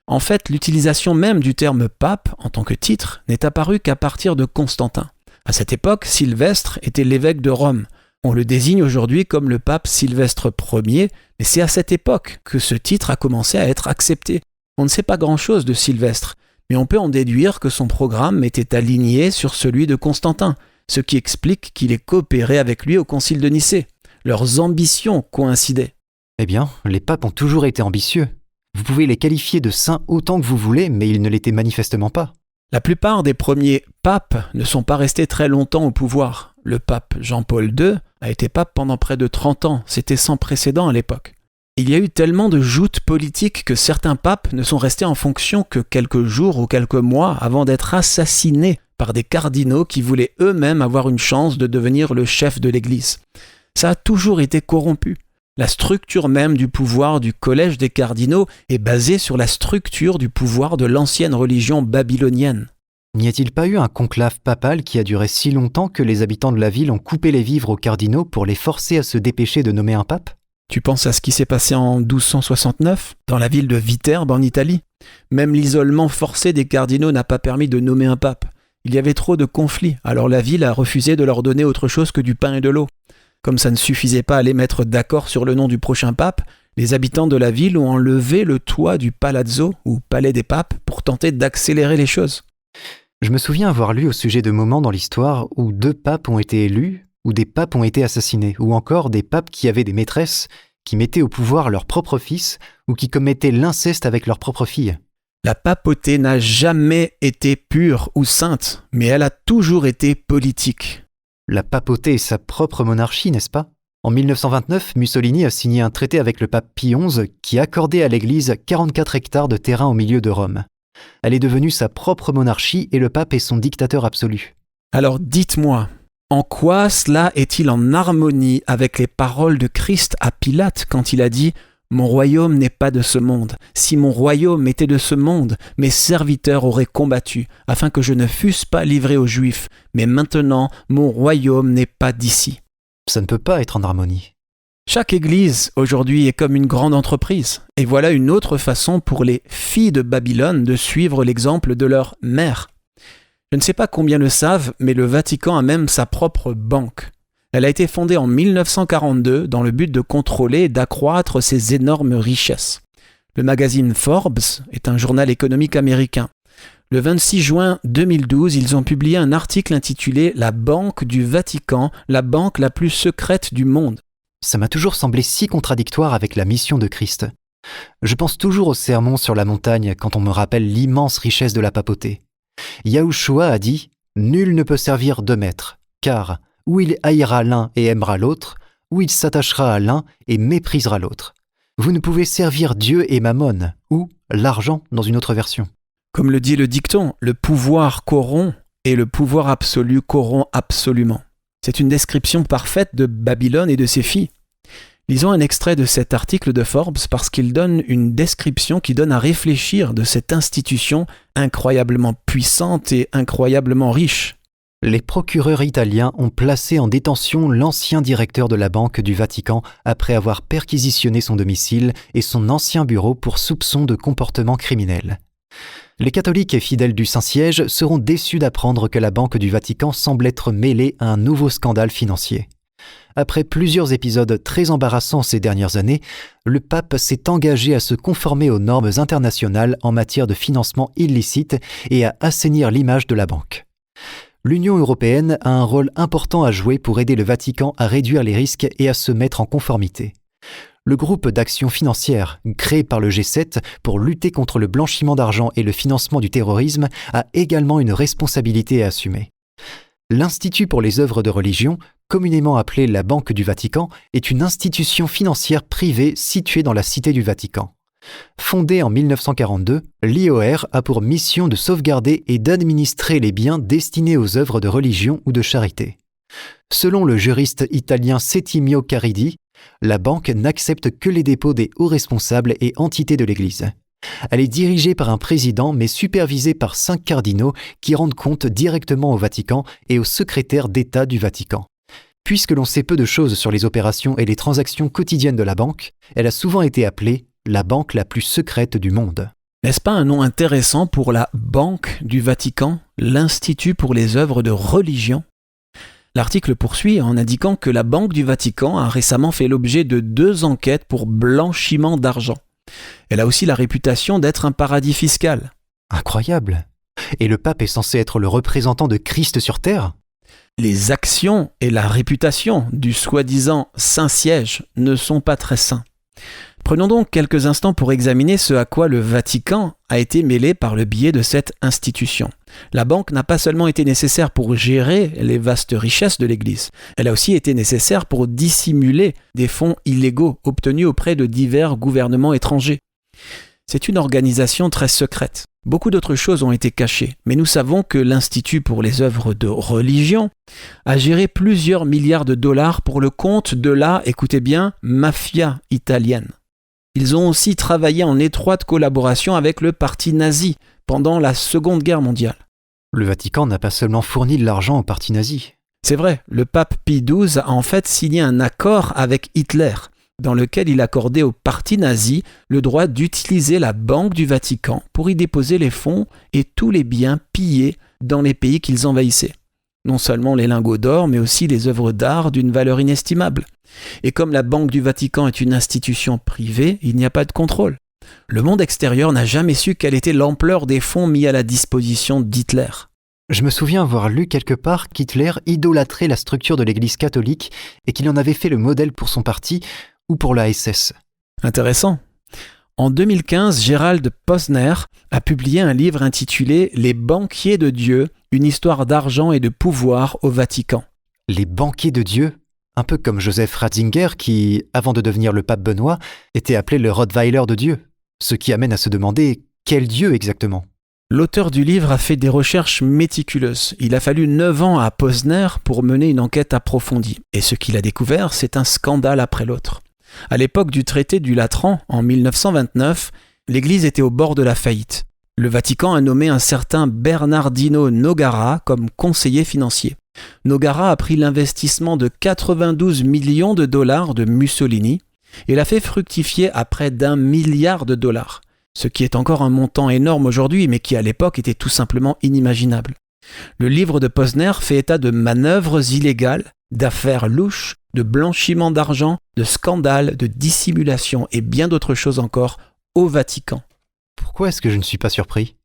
[SPEAKER 3] En fait, l'utilisation même du terme pape, en tant que titre, n'est apparue qu'à partir de Constantin. À cette époque, Sylvestre était l'évêque de Rome. On le désigne aujourd'hui comme le pape Sylvestre Ier, mais c'est à cette époque que ce titre a commencé à être accepté. On ne sait pas grand-chose de Sylvestre, mais on peut en déduire que son programme était aligné sur celui de Constantin, ce qui explique qu'il ait coopéré avec lui au concile de Nicée. Leurs ambitions coïncidaient.
[SPEAKER 2] Eh bien, les papes ont toujours été ambitieux. Vous pouvez les qualifier de saints autant que vous voulez, mais ils ne l'étaient manifestement pas.
[SPEAKER 3] La plupart des premiers papes ne sont pas restés très longtemps au pouvoir. Le pape Jean-Paul II a été pape pendant près de 30 ans, c'était sans précédent à l'époque. Il y a eu tellement de joutes politiques que certains papes ne sont restés en fonction que quelques jours ou quelques mois avant d'être assassinés par des cardinaux qui voulaient eux-mêmes avoir une chance de devenir le chef de l'Église. Ça a toujours été corrompu. La structure même du pouvoir du collège des cardinaux est basée sur la structure du pouvoir de l'ancienne religion babylonienne.
[SPEAKER 2] N'y a-t-il pas eu un conclave papal qui a duré si longtemps que les habitants de la ville ont coupé les vivres aux cardinaux pour les forcer à se dépêcher de nommer un pape ?
[SPEAKER 3] Tu penses à ce qui s'est passé en 1269, dans la ville de Viterbe en Italie ? Même l'isolement forcé des cardinaux n'a pas permis de nommer un pape. Il y avait trop de conflits, alors la ville a refusé de leur donner autre chose que du pain et de l'eau. Comme ça ne suffisait pas à les mettre d'accord sur le nom du prochain pape, les habitants de la ville ont enlevé le toit du palazzo, ou palais des papes, pour tenter d'accélérer les choses.
[SPEAKER 2] Je me souviens avoir lu au sujet de moments dans l'histoire où 2 papes ont été élus, où des papes ont été assassinés, ou encore des papes qui avaient des maîtresses, qui mettaient au pouvoir leur propre fils, ou qui commettaient l'inceste avec leur propre fille.
[SPEAKER 3] La papauté n'a jamais été pure ou sainte, mais elle a toujours été politique.
[SPEAKER 2] La papauté est sa propre monarchie, n'est-ce pas ? En 1929, Mussolini a signé un traité avec le pape Pie XI qui accordait à l'Église 44 hectares de terrain au milieu de Rome. Elle est devenue sa propre monarchie et le pape est son dictateur absolu.
[SPEAKER 3] Alors dites-moi, en quoi cela est-il en harmonie avec les paroles de Christ à Pilate quand il a dit « Mon royaume n'est pas de ce monde. Si mon royaume était de ce monde, mes serviteurs auraient combattu, afin que je ne fusse pas livré aux Juifs. Mais maintenant, mon royaume n'est pas d'ici. »
[SPEAKER 2] Ça ne peut pas être en harmonie.
[SPEAKER 3] Chaque église, aujourd'hui, est comme une grande entreprise. Et voilà une autre façon pour les filles de Babylone de suivre l'exemple de leur mère. Je ne sais pas combien le savent, mais le Vatican a même sa propre banque. Elle a été fondée en 1942 dans le but de contrôler et d'accroître ses énormes richesses. Le magazine Forbes est un journal économique américain. Le 26 juin 2012, ils ont publié un article intitulé « La Banque du Vatican, la banque la plus secrète du monde ».
[SPEAKER 2] Ça m'a toujours semblé si contradictoire avec la mission de Christ. Je pense toujours au sermon sur la montagne quand on me rappelle l'immense richesse de la papauté. Yahushua a dit « Nul ne peut servir deux maîtres, car ou il haïra l'un et aimera l'autre, ou il s'attachera à l'un et méprisera l'autre. Vous ne pouvez servir Dieu et Mammon, ou l'argent dans une autre version. »
[SPEAKER 3] Comme le dit le dicton, le pouvoir corrompt et le pouvoir absolu corrompt absolument. C'est une description parfaite de Babylone et de ses filles. Lisons un extrait de cet article de Forbes parce qu'il donne une description qui donne à réfléchir de cette institution incroyablement puissante et incroyablement riche.
[SPEAKER 2] Les procureurs italiens ont placé en détention l'ancien directeur de la Banque du Vatican après avoir perquisitionné son domicile et son ancien bureau pour soupçon de comportement criminel. Les catholiques et fidèles du Saint-Siège seront déçus d'apprendre que la Banque du Vatican semble être mêlée à un nouveau scandale financier. Après plusieurs épisodes très embarrassants ces dernières années, le pape s'est engagé à se conformer aux normes internationales en matière de financement illicite et à assainir l'image de la banque. L'Union européenne a un rôle important à jouer pour aider le Vatican à réduire les risques et à se mettre en conformité. Le groupe d'action financière, créé par le G7 pour lutter contre le blanchiment d'argent et le financement du terrorisme, a également une responsabilité à assumer. L'Institut pour les œuvres de religion, communément appelé la Banque du Vatican, est une institution financière privée située dans la Cité du Vatican. Fondée en 1942, l'IOR a pour mission de sauvegarder et d'administrer les biens destinés aux œuvres de religion ou de charité. Selon le juriste italien Settimio Caridi, la banque n'accepte que les dépôts des hauts responsables et entités de l'Église. Elle est dirigée par un président mais supervisée par 5 cardinaux qui rendent compte directement au Vatican et au secrétaire d'État du Vatican. Puisque l'on sait peu de choses sur les opérations et les transactions quotidiennes de la banque, elle a souvent été appelée la banque la plus secrète du monde.
[SPEAKER 3] N'est-ce pas un nom intéressant pour la Banque du Vatican, l'Institut pour les œuvres de religion ? L'article poursuit en indiquant que la Banque du Vatican a récemment fait l'objet de 2 enquêtes pour blanchiment d'argent. Elle a aussi la réputation d'être un paradis fiscal.
[SPEAKER 2] Incroyable! Et le pape est censé être le représentant de Christ sur terre ?
[SPEAKER 3] Les actions et la réputation du soi-disant Saint-Siège ne sont pas très sains. Prenons donc quelques instants pour examiner ce à quoi le Vatican a été mêlé par le biais de cette institution. La banque n'a pas seulement été nécessaire pour gérer les vastes richesses de l'Église, elle a aussi été nécessaire pour dissimuler des fonds illégaux obtenus auprès de divers gouvernements étrangers. C'est une organisation très secrète. Beaucoup d'autres choses ont été cachées, mais nous savons que l'Institut pour les œuvres de religion a géré plusieurs milliards de dollars pour le compte de la, écoutez bien, mafia italienne. Ils ont aussi travaillé en étroite collaboration avec le parti nazi pendant la Seconde Guerre mondiale.
[SPEAKER 2] Le Vatican n'a pas seulement fourni de l'argent au parti nazi.
[SPEAKER 3] C'est vrai, le pape Pie XII a en fait signé un accord avec Hitler, dans lequel il accordait au parti nazi le droit d'utiliser la Banque du Vatican pour y déposer les fonds et tous les biens pillés dans les pays qu'ils envahissaient. Non seulement les lingots d'or, mais aussi les œuvres d'art d'une valeur inestimable. Et comme la Banque du Vatican est une institution privée, il n'y a pas de contrôle. Le monde extérieur n'a jamais su quelle était l'ampleur des fonds mis à la disposition d'Hitler.
[SPEAKER 2] Je me souviens avoir lu quelque part qu'Hitler idolâtrait la structure de l'Église catholique et qu'il en avait fait le modèle pour son parti ou pour la SS.
[SPEAKER 3] Intéressant. En 2015, Gerald Posner a publié un livre intitulé « Les banquiers de Dieu, une histoire d'argent et de pouvoir au Vatican ».
[SPEAKER 2] Les banquiers de Dieu ? Un peu comme Joseph Ratzinger qui, avant de devenir le pape Benoît, était appelé le Rottweiler de Dieu. Ce qui amène à se demander quel Dieu exactement ?
[SPEAKER 3] L'auteur du livre a fait des recherches méticuleuses. Il a fallu 9 ans à Posner pour mener une enquête approfondie. Et ce qu'il a découvert, c'est un scandale après l'autre. À l'époque du traité du Latran, en 1929, l'Église était au bord de la faillite. Le Vatican a nommé un certain Bernardino Nogara comme conseiller financier. Nogara a pris l'investissement de 92 millions de dollars de Mussolini et l'a fait fructifier à près d'1 milliard de dollars, ce qui est encore un montant énorme aujourd'hui, mais qui à l'époque était tout simplement inimaginable. Le livre de Posner fait état de manœuvres illégales, d'affaires louches, de blanchiment d'argent, de scandales, de dissimulation et bien d'autres choses encore au Vatican.
[SPEAKER 2] Pourquoi est-ce que je ne suis pas surpris ?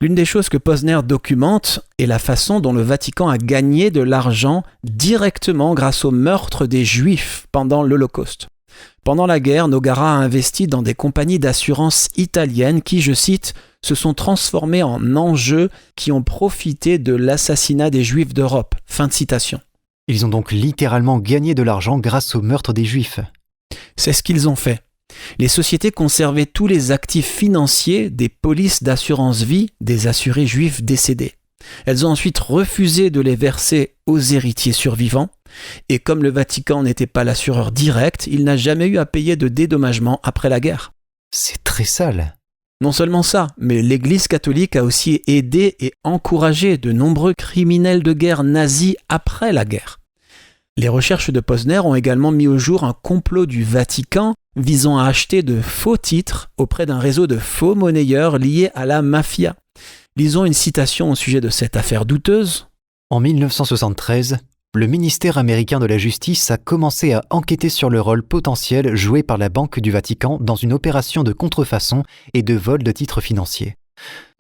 [SPEAKER 3] L'une des choses que Posner documente est la façon dont le Vatican a gagné de l'argent directement grâce au meurtre des Juifs pendant l'Holocauste. Pendant la guerre, Nogara a investi dans des compagnies d'assurance italiennes qui, je cite, se sont transformées en enjeux qui ont profité de l'assassinat des Juifs d'Europe. Fin de citation.
[SPEAKER 2] Ils ont donc littéralement gagné de l'argent grâce au meurtre des Juifs.
[SPEAKER 3] C'est ce qu'ils ont fait. Les sociétés conservaient tous les actifs financiers des polices d'assurance vie des assurés juifs décédés. Elles ont ensuite refusé de les verser aux héritiers survivants, et comme le Vatican n'était pas l'assureur direct, il n'a jamais eu à payer de dédommagement après la guerre.
[SPEAKER 2] C'est très sale.
[SPEAKER 3] Non seulement ça, mais l'Église catholique a aussi aidé et encouragé de nombreux criminels de guerre nazis après la guerre. Les recherches de Posner ont également mis au jour un complot du Vatican visant à acheter de faux titres auprès d'un réseau de faux monnayeurs liés à la mafia. Lisons une citation au sujet de cette affaire douteuse.
[SPEAKER 2] En 1973, le ministère américain de la Justice a commencé à enquêter sur le rôle potentiel joué par la Banque du Vatican dans une opération de contrefaçon et de vol de titres financiers.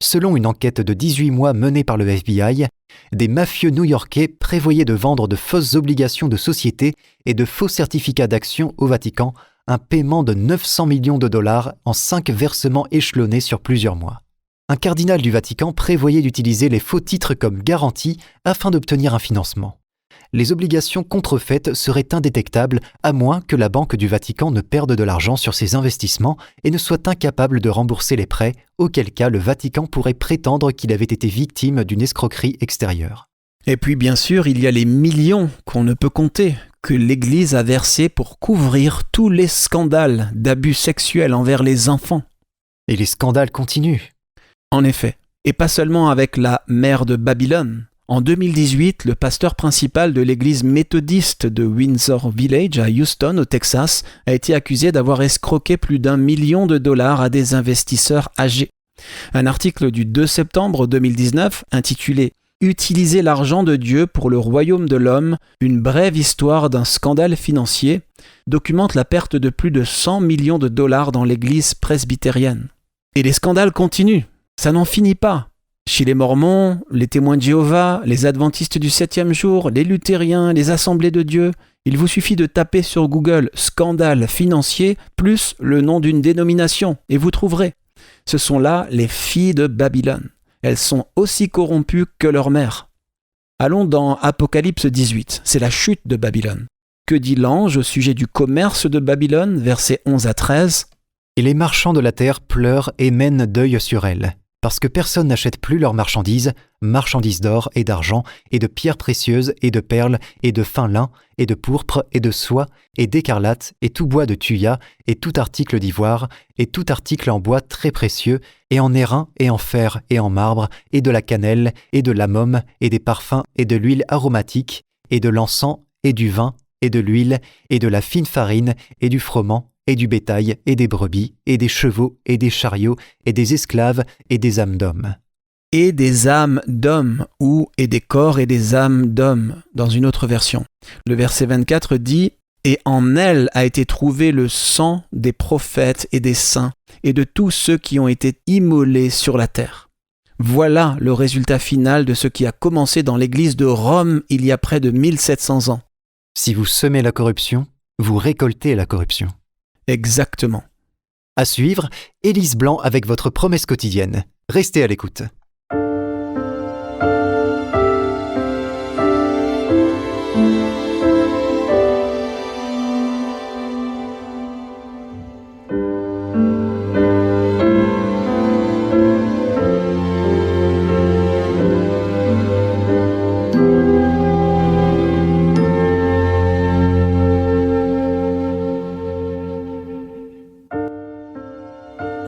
[SPEAKER 2] Selon une enquête de 18 mois menée par le FBI, des mafieux new-yorkais prévoyaient de vendre de fausses obligations de société et de faux certificats d'action au Vatican, un paiement de 900 millions de dollars en 5 versements échelonnés sur plusieurs mois. Un cardinal du Vatican prévoyait d'utiliser les faux titres comme garantie afin d'obtenir un financement. Les obligations contrefaites seraient indétectables à moins que la Banque du Vatican ne perde de l'argent sur ses investissements et ne soit incapable de rembourser les prêts, auquel cas le Vatican pourrait prétendre qu'il avait été victime d'une escroquerie extérieure.
[SPEAKER 3] Et puis bien sûr, il y a les millions qu'on ne peut compter que l'Église a versés pour couvrir tous les scandales d'abus sexuels envers les enfants.
[SPEAKER 2] Et les scandales continuent.
[SPEAKER 3] En effet, et pas seulement avec la mère de Babylone. En 2018, le pasteur principal de l'église méthodiste de Windsor Village à Houston, au Texas, a été accusé d'avoir escroqué plus d'1 million de dollars à des investisseurs âgés. Un article du 2 septembre 2019, intitulé « Utiliser l'argent de Dieu pour le royaume de l'homme, une brève histoire d'un scandale financier », documente la perte de plus de 100 millions de dollars dans l'église presbytérienne. Et les scandales continuent, ça n'en finit pas. Chez les Mormons, les témoins de Jéhovah, les adventistes du 7e jour, les luthériens, les assemblées de Dieu, il vous suffit de taper sur Google « scandale financier » plus le nom d'une dénomination et vous trouverez. Ce sont là les filles de Babylone. Elles sont aussi corrompues que leur mère. Allons dans Apocalypse 18, c'est la chute de Babylone. Que dit l'ange au sujet du commerce de Babylone, versets 11 à 13 ?
[SPEAKER 2] « Et les marchands de la terre pleurent et mènent deuil sur elle. Parce que personne n'achète plus leurs marchandises d'or et d'argent, et de pierres précieuses, et de perles, et de fin lin, et de pourpre, et de soie, et d'écarlate, et tout bois de thuya, et tout article d'ivoire, et tout article en bois très précieux, et en airain, et en fer, et en marbre, et de la cannelle, et de l'amome, et des parfums, et de l'huile aromatique, et de l'encens, et du vin, et de l'huile, et de la fine farine, et du froment, et du bétail, et des brebis, et des chevaux, et des chariots, et des esclaves, et des âmes d'hommes. »
[SPEAKER 3] Et des âmes d'hommes, ou « et des corps et des âmes d'hommes » dans une autre version. Le verset 24 dit « Et en elle a été trouvé le sang des prophètes et des saints, et de tous ceux qui ont été immolés sur la terre. » Voilà le résultat final de ce qui a commencé dans l'église de Rome il y a près de 1700 ans.
[SPEAKER 2] Si vous semez la corruption, vous récoltez la corruption.
[SPEAKER 3] Exactement.
[SPEAKER 2] À suivre, Élise Blanc avec votre promesse quotidienne. Restez à l'écoute.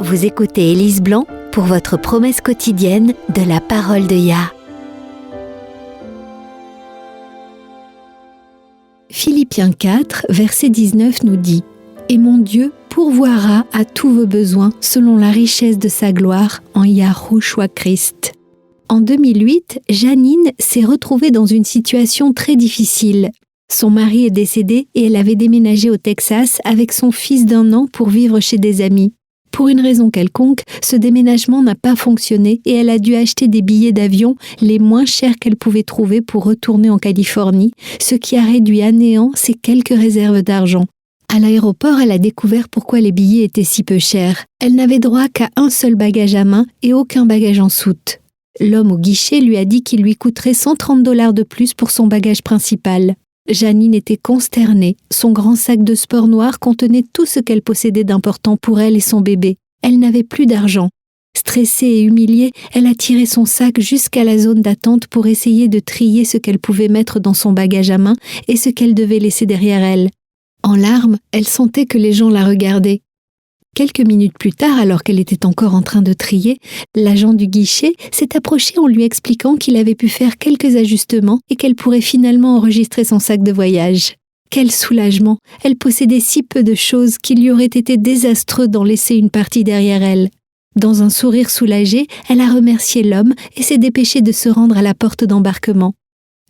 [SPEAKER 4] Vous écoutez Élise Blanc pour votre promesse quotidienne de la parole de Yah. Philippiens 4, verset 19 nous dit « Et mon Dieu pourvoira à tous vos besoins selon la richesse de sa gloire en Yahushua Christ. » En 2008, Janine s'est retrouvée dans une situation très difficile. Son mari est décédé et elle avait déménagé au Texas avec son fils d'1 an pour vivre chez des amis. Pour une raison quelconque, ce déménagement n'a pas fonctionné et elle a dû acheter des billets d'avion les moins chers qu'elle pouvait trouver pour retourner en Californie, ce qui a réduit à néant ses quelques réserves d'argent. À l'aéroport, elle a découvert pourquoi les billets étaient si peu chers. Elle n'avait droit qu'à un seul bagage à main et aucun bagage en soute. L'homme au guichet lui a dit qu'il lui coûterait $130 de plus pour son bagage principal. Janine était consternée. Son grand sac de sport noir contenait tout ce qu'elle possédait d'important pour elle et son bébé. Elle n'avait plus d'argent. Stressée et humiliée, elle a tiré son sac jusqu'à la zone d'attente pour essayer de trier ce qu'elle pouvait mettre dans son bagage à main et ce qu'elle devait laisser derrière elle. En larmes, elle sentait que les gens la regardaient. Quelques minutes plus tard, alors qu'elle était encore en train de trier, l'agent du guichet s'est approché en lui expliquant qu'il avait pu faire quelques ajustements et qu'elle pourrait finalement enregistrer son sac de voyage. Quel soulagement! Elle possédait si peu de choses qu'il lui aurait été désastreux d'en laisser une partie derrière elle. Dans un sourire soulagé, elle a remercié l'homme et s'est dépêchée de se rendre à la porte d'embarquement.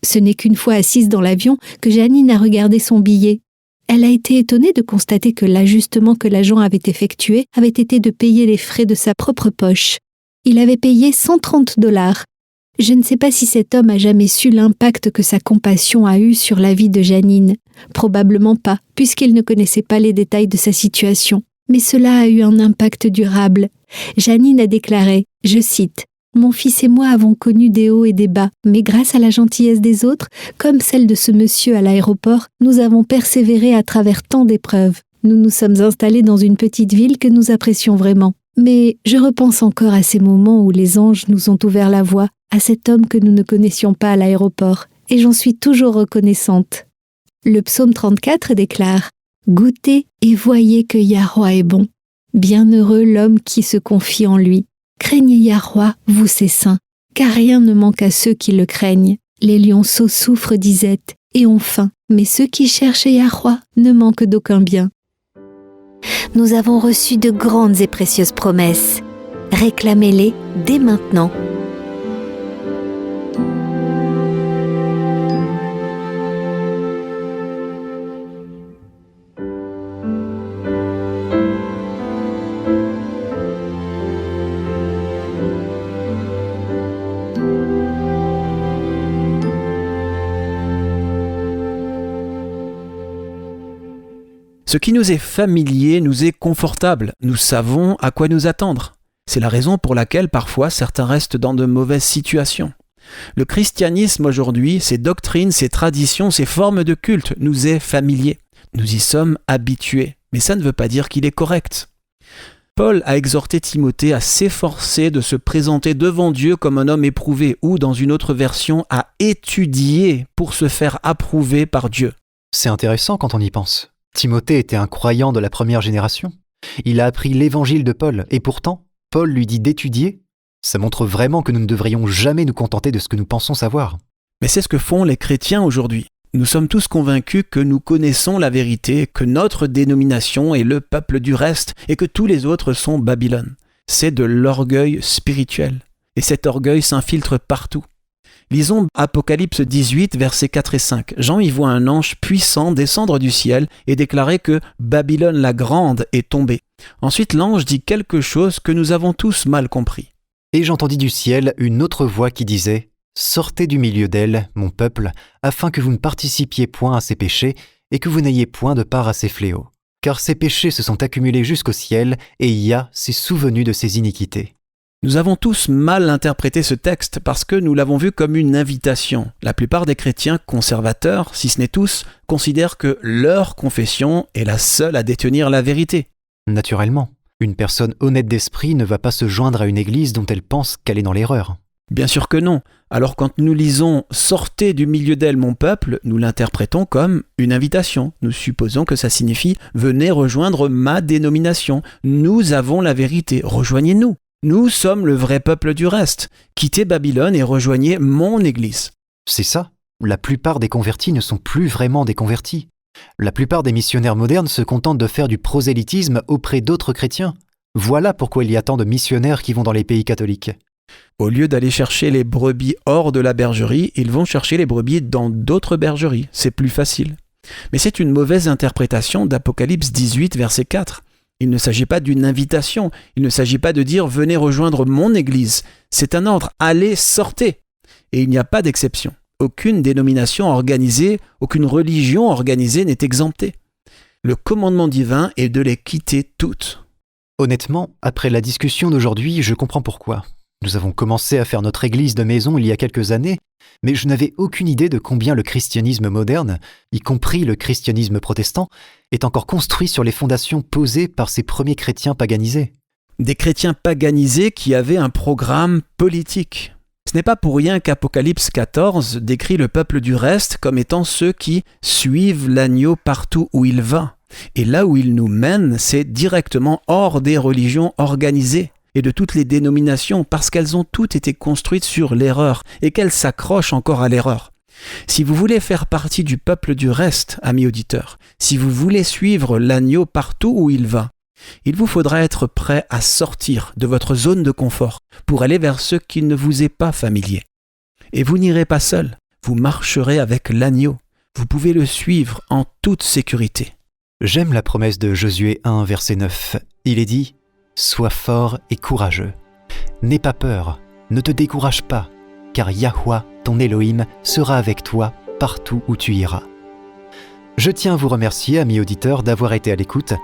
[SPEAKER 4] Ce n'est qu'une fois assise dans l'avion que Janine a regardé son billet. Elle a été étonnée de constater que l'ajustement que l'agent avait effectué avait été de payer les frais de sa propre poche. Il avait payé $130. Je ne sais pas si cet homme a jamais su l'impact que sa compassion a eu sur la vie de Janine. Probablement pas, puisqu'il ne connaissait pas les détails de sa situation. Mais cela a eu un impact durable. Janine a déclaré, je cite, « Mon fils et moi avons connu des hauts et des bas, mais grâce à la gentillesse des autres, comme celle de ce monsieur à l'aéroport, nous avons persévéré à travers tant d'épreuves. Nous nous sommes installés dans une petite ville que nous apprécions vraiment. Mais je repense encore à ces moments où les anges nous ont ouvert la voie, à cet homme que nous ne connaissions pas à l'aéroport, et j'en suis toujours reconnaissante. » Le psaume 34 déclare « Goûtez et voyez que Yahweh est bon. Bienheureux l'homme qui se confie en lui. Craignez Yahweh, vous ses saints, car rien ne manque à ceux qui le craignent. Les lionceaux souffrent disette et ont faim, mais ceux qui cherchent Yahweh ne manquent d'aucun bien. » Nous avons reçu de grandes et précieuses promesses. Réclamez-les dès maintenant.
[SPEAKER 3] Ce qui nous est familier nous est confortable. Nous savons à quoi nous attendre. C'est la raison pour laquelle parfois certains restent dans de mauvaises situations. Le christianisme aujourd'hui, ses doctrines, ses traditions, ses formes de culte nous est familier. Nous y sommes habitués, mais ça ne veut pas dire qu'il est correct. Paul a exhorté Timothée à s'efforcer de se présenter devant Dieu comme un homme éprouvé ou, dans une autre version, à étudier pour se faire approuver par Dieu.
[SPEAKER 2] C'est intéressant quand on y pense. Timothée était un croyant de la première génération. Il a appris l'évangile de Paul, et pourtant, Paul lui dit d'étudier. Ça montre vraiment que nous ne devrions jamais nous contenter de ce que nous pensons savoir.
[SPEAKER 3] Mais c'est ce que font les chrétiens aujourd'hui. Nous sommes tous convaincus que nous connaissons la vérité, que notre dénomination est le peuple du reste et que tous les autres sont Babylone. C'est de l'orgueil spirituel. Et cet orgueil s'infiltre partout. Lisons Apocalypse 18, versets 4 et 5. Jean y voit un ange puissant descendre du ciel et déclarer que Babylone la grande est tombée. Ensuite, l'ange dit quelque chose que nous avons tous mal compris.
[SPEAKER 2] Et j'entendis du ciel une autre voix qui disait « Sortez du milieu d'elle, mon peuple, afin que vous ne participiez point à ses péchés et que vous n'ayez point de part à ses fléaux. Car ses péchés se sont accumulés jusqu'au ciel et Yah s'est souvenu de ses iniquités. »
[SPEAKER 3] Nous avons tous mal interprété ce texte parce que nous l'avons vu comme une invitation. La plupart des chrétiens conservateurs, si ce n'est tous, considèrent que leur confession est la seule à détenir la vérité.
[SPEAKER 2] Naturellement, une personne honnête d'esprit ne va pas se joindre à une église dont elle pense qu'elle est dans l'erreur.
[SPEAKER 3] Bien sûr que non. Alors quand nous lisons « Sortez du milieu d'elle, mon peuple », nous l'interprétons comme une invitation. Nous supposons que ça signifie « Venez rejoindre ma dénomination. Nous avons la vérité. Rejoignez-nous. Nous sommes le vrai peuple du reste. Quittez Babylone et rejoignez mon église. »
[SPEAKER 2] C'est ça. La plupart des convertis ne sont plus vraiment des convertis. La plupart des missionnaires modernes se contentent de faire du prosélytisme auprès d'autres chrétiens. Voilà pourquoi il y a tant de missionnaires qui vont dans les pays catholiques.
[SPEAKER 3] Au lieu d'aller chercher les brebis hors de la bergerie, ils vont chercher les brebis dans d'autres bergeries. C'est plus facile. Mais c'est une mauvaise interprétation d'Apocalypse 18, verset 4. Il ne s'agit pas d'une invitation. Il ne s'agit pas de dire « Venez rejoindre mon église ». C'est un ordre « Allez, sortez ». Et il n'y a pas d'exception. Aucune dénomination organisée, aucune religion organisée n'est exemptée. Le commandement divin est de les quitter toutes.
[SPEAKER 2] Honnêtement, après la discussion d'aujourd'hui, je comprends pourquoi. Nous avons commencé à faire notre église de maison il y a quelques années, mais je n'avais aucune idée de combien le christianisme moderne, y compris le christianisme protestant, est encore construit sur les fondations posées par ces premiers chrétiens paganisés.
[SPEAKER 3] Des chrétiens paganisés qui avaient un programme politique. Ce n'est pas pour rien qu'Apocalypse 14 décrit le peuple du reste comme étant ceux qui suivent l'agneau partout où il va. Et là où il nous mène, c'est directement hors des religions organisées et de toutes les dénominations, parce qu'elles ont toutes été construites sur l'erreur et qu'elles s'accrochent encore à l'erreur. Si vous voulez faire partie du peuple du reste, amis auditeurs, si vous voulez suivre l'agneau partout où il va, il vous faudra être prêt à sortir de votre zone de confort pour aller vers ce qui ne vous est pas familier. Et vous n'irez pas seul, vous marcherez avec l'agneau. Vous pouvez le suivre en toute sécurité.
[SPEAKER 2] J'aime la promesse de Josué 1, verset 9. Il est dit « Sois fort et courageux. N'aie pas peur, ne te décourage pas, car Yahweh, ton Elohim, sera avec toi partout où tu iras. » Je tiens à vous remercier, amis auditeurs, d'avoir été à l'écoute.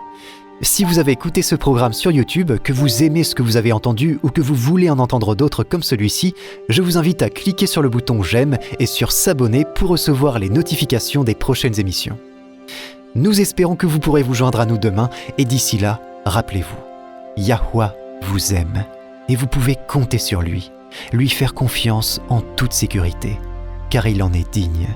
[SPEAKER 2] Si vous avez écouté ce programme sur YouTube, que vous aimez ce que vous avez entendu ou que vous voulez en entendre d'autres comme celui-ci, je vous invite à cliquer sur le bouton « J'aime » et sur « S'abonner » pour recevoir les notifications des prochaines émissions. Nous espérons que vous pourrez vous joindre à nous demain et d'ici là, rappelez-vous, Yahweh vous aime et vous pouvez compter sur lui faire confiance en toute sécurité, car il en est digne.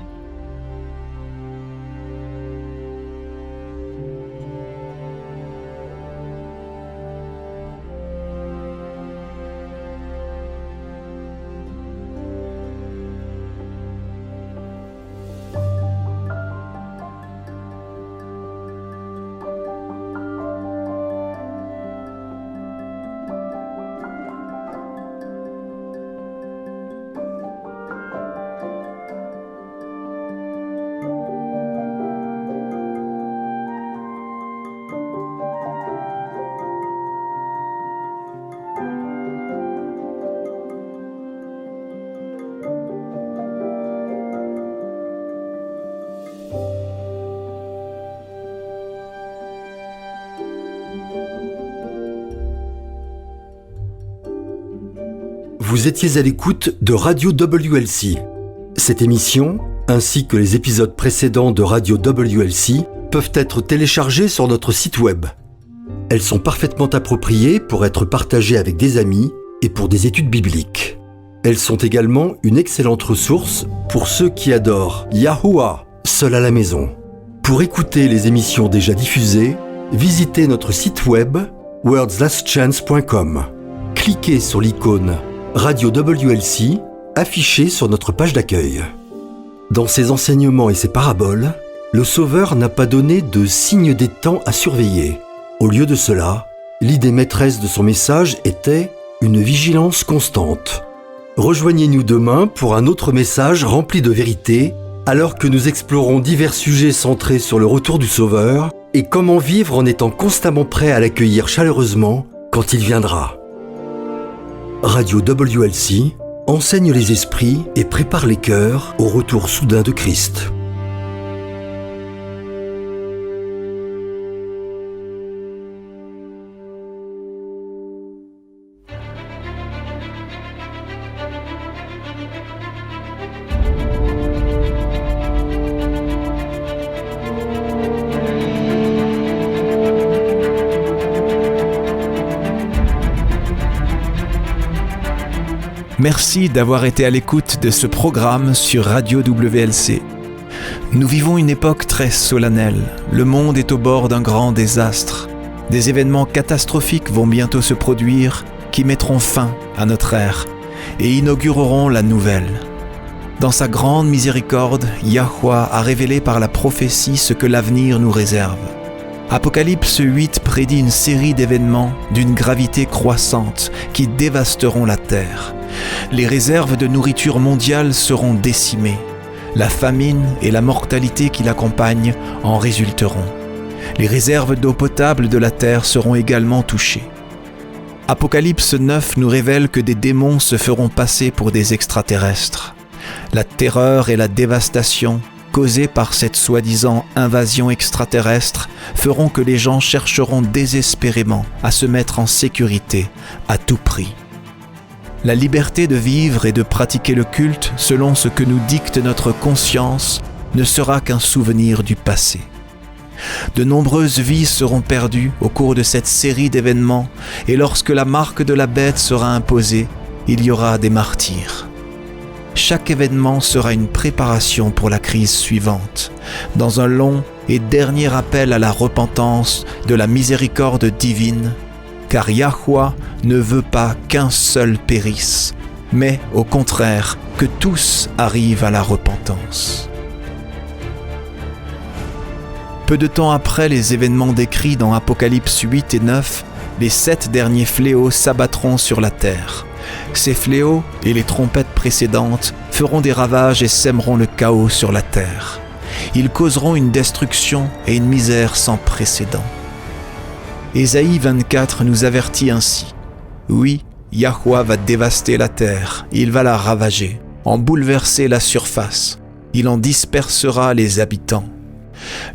[SPEAKER 1] Vous étiez à l'écoute de Radio WLC. Cette émission, ainsi que les épisodes précédents de Radio WLC, peuvent être téléchargés sur notre site web. Elles sont parfaitement appropriées pour être partagées avec des amis et pour des études bibliques. Elles sont également une excellente ressource pour ceux qui adorent Yahuwah, seul à la maison. Pour écouter les émissions déjà diffusées, visitez notre site web wordslastchance.com. Cliquez sur l'icône Radio WLC affichée sur notre page d'accueil. Dans ses enseignements et ses paraboles, le Sauveur n'a pas donné de signe des temps à surveiller. Au lieu de cela, l'idée maîtresse de son message était une vigilance constante. Rejoignez-nous demain pour un autre message rempli de vérité, alors que nous explorons divers sujets centrés sur le retour du Sauveur et comment vivre en étant constamment prêt à l'accueillir chaleureusement quand il viendra. Radio WLC enseigne les esprits et prépare les cœurs au retour soudain de Christ.
[SPEAKER 3] Merci d'avoir été à l'écoute de ce programme sur Radio WLC. Nous vivons une époque très solennelle. Le monde est au bord d'un grand désastre. Des événements catastrophiques vont bientôt se produire qui mettront fin à notre ère et inaugureront la nouvelle. Dans sa grande miséricorde, Yahweh a révélé par la prophétie ce que l'avenir nous réserve. Apocalypse 8 prédit une série d'événements d'une gravité croissante qui dévasteront la terre. Les réserves de nourriture mondiale seront décimées. La famine et la mortalité qui l'accompagnent en résulteront. Les réserves d'eau potable de la terre seront également touchées. Apocalypse 9 nous révèle que des démons se feront passer pour des extraterrestres. La terreur et la dévastation causées par cette soi-disant invasion extraterrestre feront que les gens chercheront désespérément à se mettre en sécurité à tout prix. La liberté de vivre et de pratiquer le culte selon ce que nous dicte notre conscience ne sera qu'un souvenir du passé. De nombreuses vies seront perdues au cours de cette série d'événements et lorsque la marque de la bête sera imposée, il y aura des martyrs. Chaque événement sera une préparation pour la crise suivante, dans un long et dernier appel à la repentance de la miséricorde divine, car Yahweh ne veut pas qu'un seul périsse, mais au contraire que tous arrivent à la repentance. Peu de temps après les événements décrits dans Apocalypse 8 et 9, les 7 derniers fléaux s'abattront sur la terre. Ces fléaux et les trompettes précédentes feront des ravages et sèmeront le chaos sur la terre. Ils causeront une destruction et une misère sans précédent. Ésaïe 24 nous avertit ainsi. Oui, Yahweh va dévaster la terre, il va la ravager, en bouleverser la surface, il en dispersera les habitants.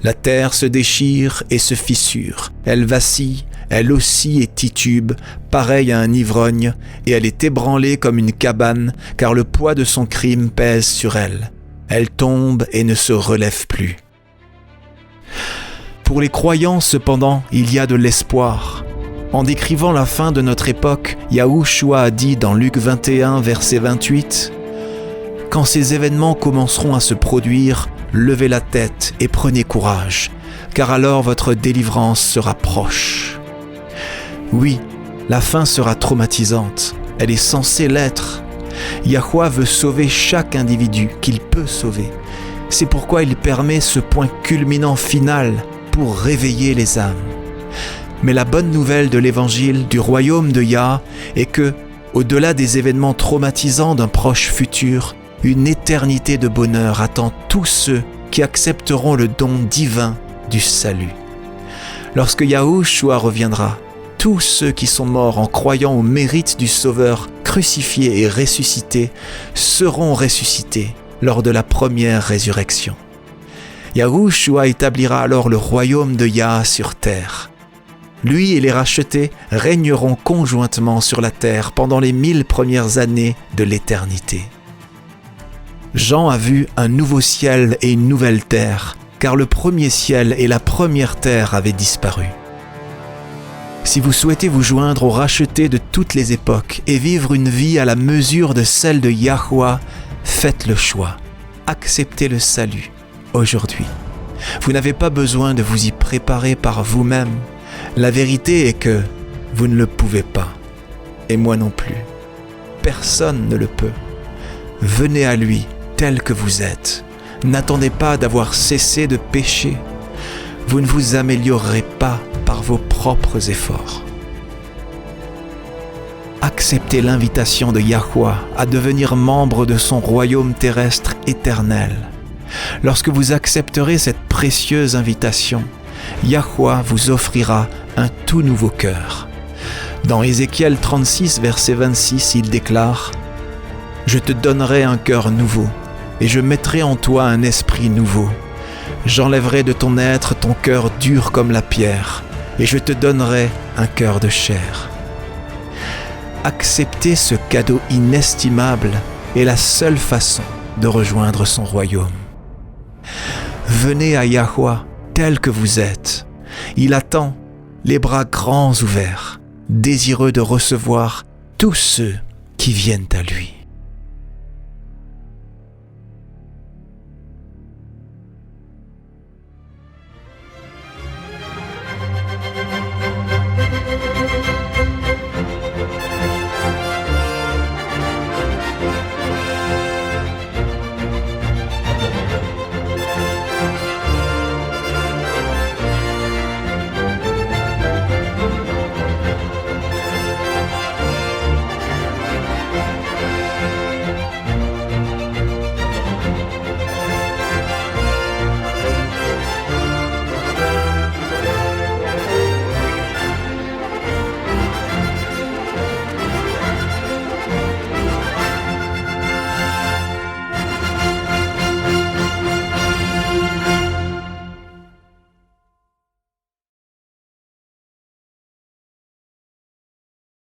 [SPEAKER 3] La terre se déchire et se fissure, elle vacille, elle oscille et titube, pareille à un ivrogne, et elle est ébranlée comme une cabane, car le poids de son crime pèse sur elle. Elle tombe et ne se relève plus. Pour les croyants, cependant, il y a de l'espoir. En décrivant la fin de notre époque, Yahushua a dit dans Luc 21, verset 28, « Quand ces événements commenceront à se produire, levez la tête et prenez courage, car alors votre délivrance sera proche. » Oui, la fin sera traumatisante, elle est censée l'être. Yahweh veut sauver chaque individu qu'il peut sauver. C'est pourquoi il permet ce point culminant final pour réveiller les âmes. Mais la bonne nouvelle de l'évangile du royaume de Yah est que, au-delà des événements traumatisants d'un proche futur, une éternité de bonheur attend tous ceux qui accepteront le don divin du salut. Lorsque Yahushua reviendra, tous ceux qui sont morts en croyant au mérite du Sauveur crucifié et ressuscité seront ressuscités lors de la première résurrection. Yahushua établira alors le royaume de Yah sur terre. Lui et les rachetés régneront conjointement sur la terre pendant les 1000 premières années de l'éternité. Jean a vu un nouveau ciel et une nouvelle terre, car le premier ciel et la première terre avaient disparu. Si vous souhaitez vous joindre aux rachetés de toutes les époques et vivre une vie à la mesure de celle de Yahweh, faites le choix. Acceptez le salut aujourd'hui. Vous n'avez pas besoin de vous y préparer par vous-même. La vérité est que vous ne le pouvez pas. Et moi non plus. Personne ne le peut. Venez à lui tel que vous êtes. N'attendez pas d'avoir cessé de pécher. Vous ne vous améliorerez pas par vos propres efforts. Acceptez l'invitation de Yahweh à devenir membre de son royaume terrestre éternel. Lorsque vous accepterez cette précieuse invitation, Yahweh vous offrira un tout nouveau cœur. Dans Ézéchiel 36, verset 26, il déclare « Je te donnerai un cœur nouveau, et je mettrai en toi un esprit nouveau. J'enlèverai de ton être ton cœur dur comme la pierre, et je te donnerai un cœur de chair. » Accepter ce cadeau inestimable est la seule façon de rejoindre son royaume. Venez à Yahweh tel que vous êtes. Il attend, les bras grands ouverts, désireux de recevoir tous ceux qui viennent à lui.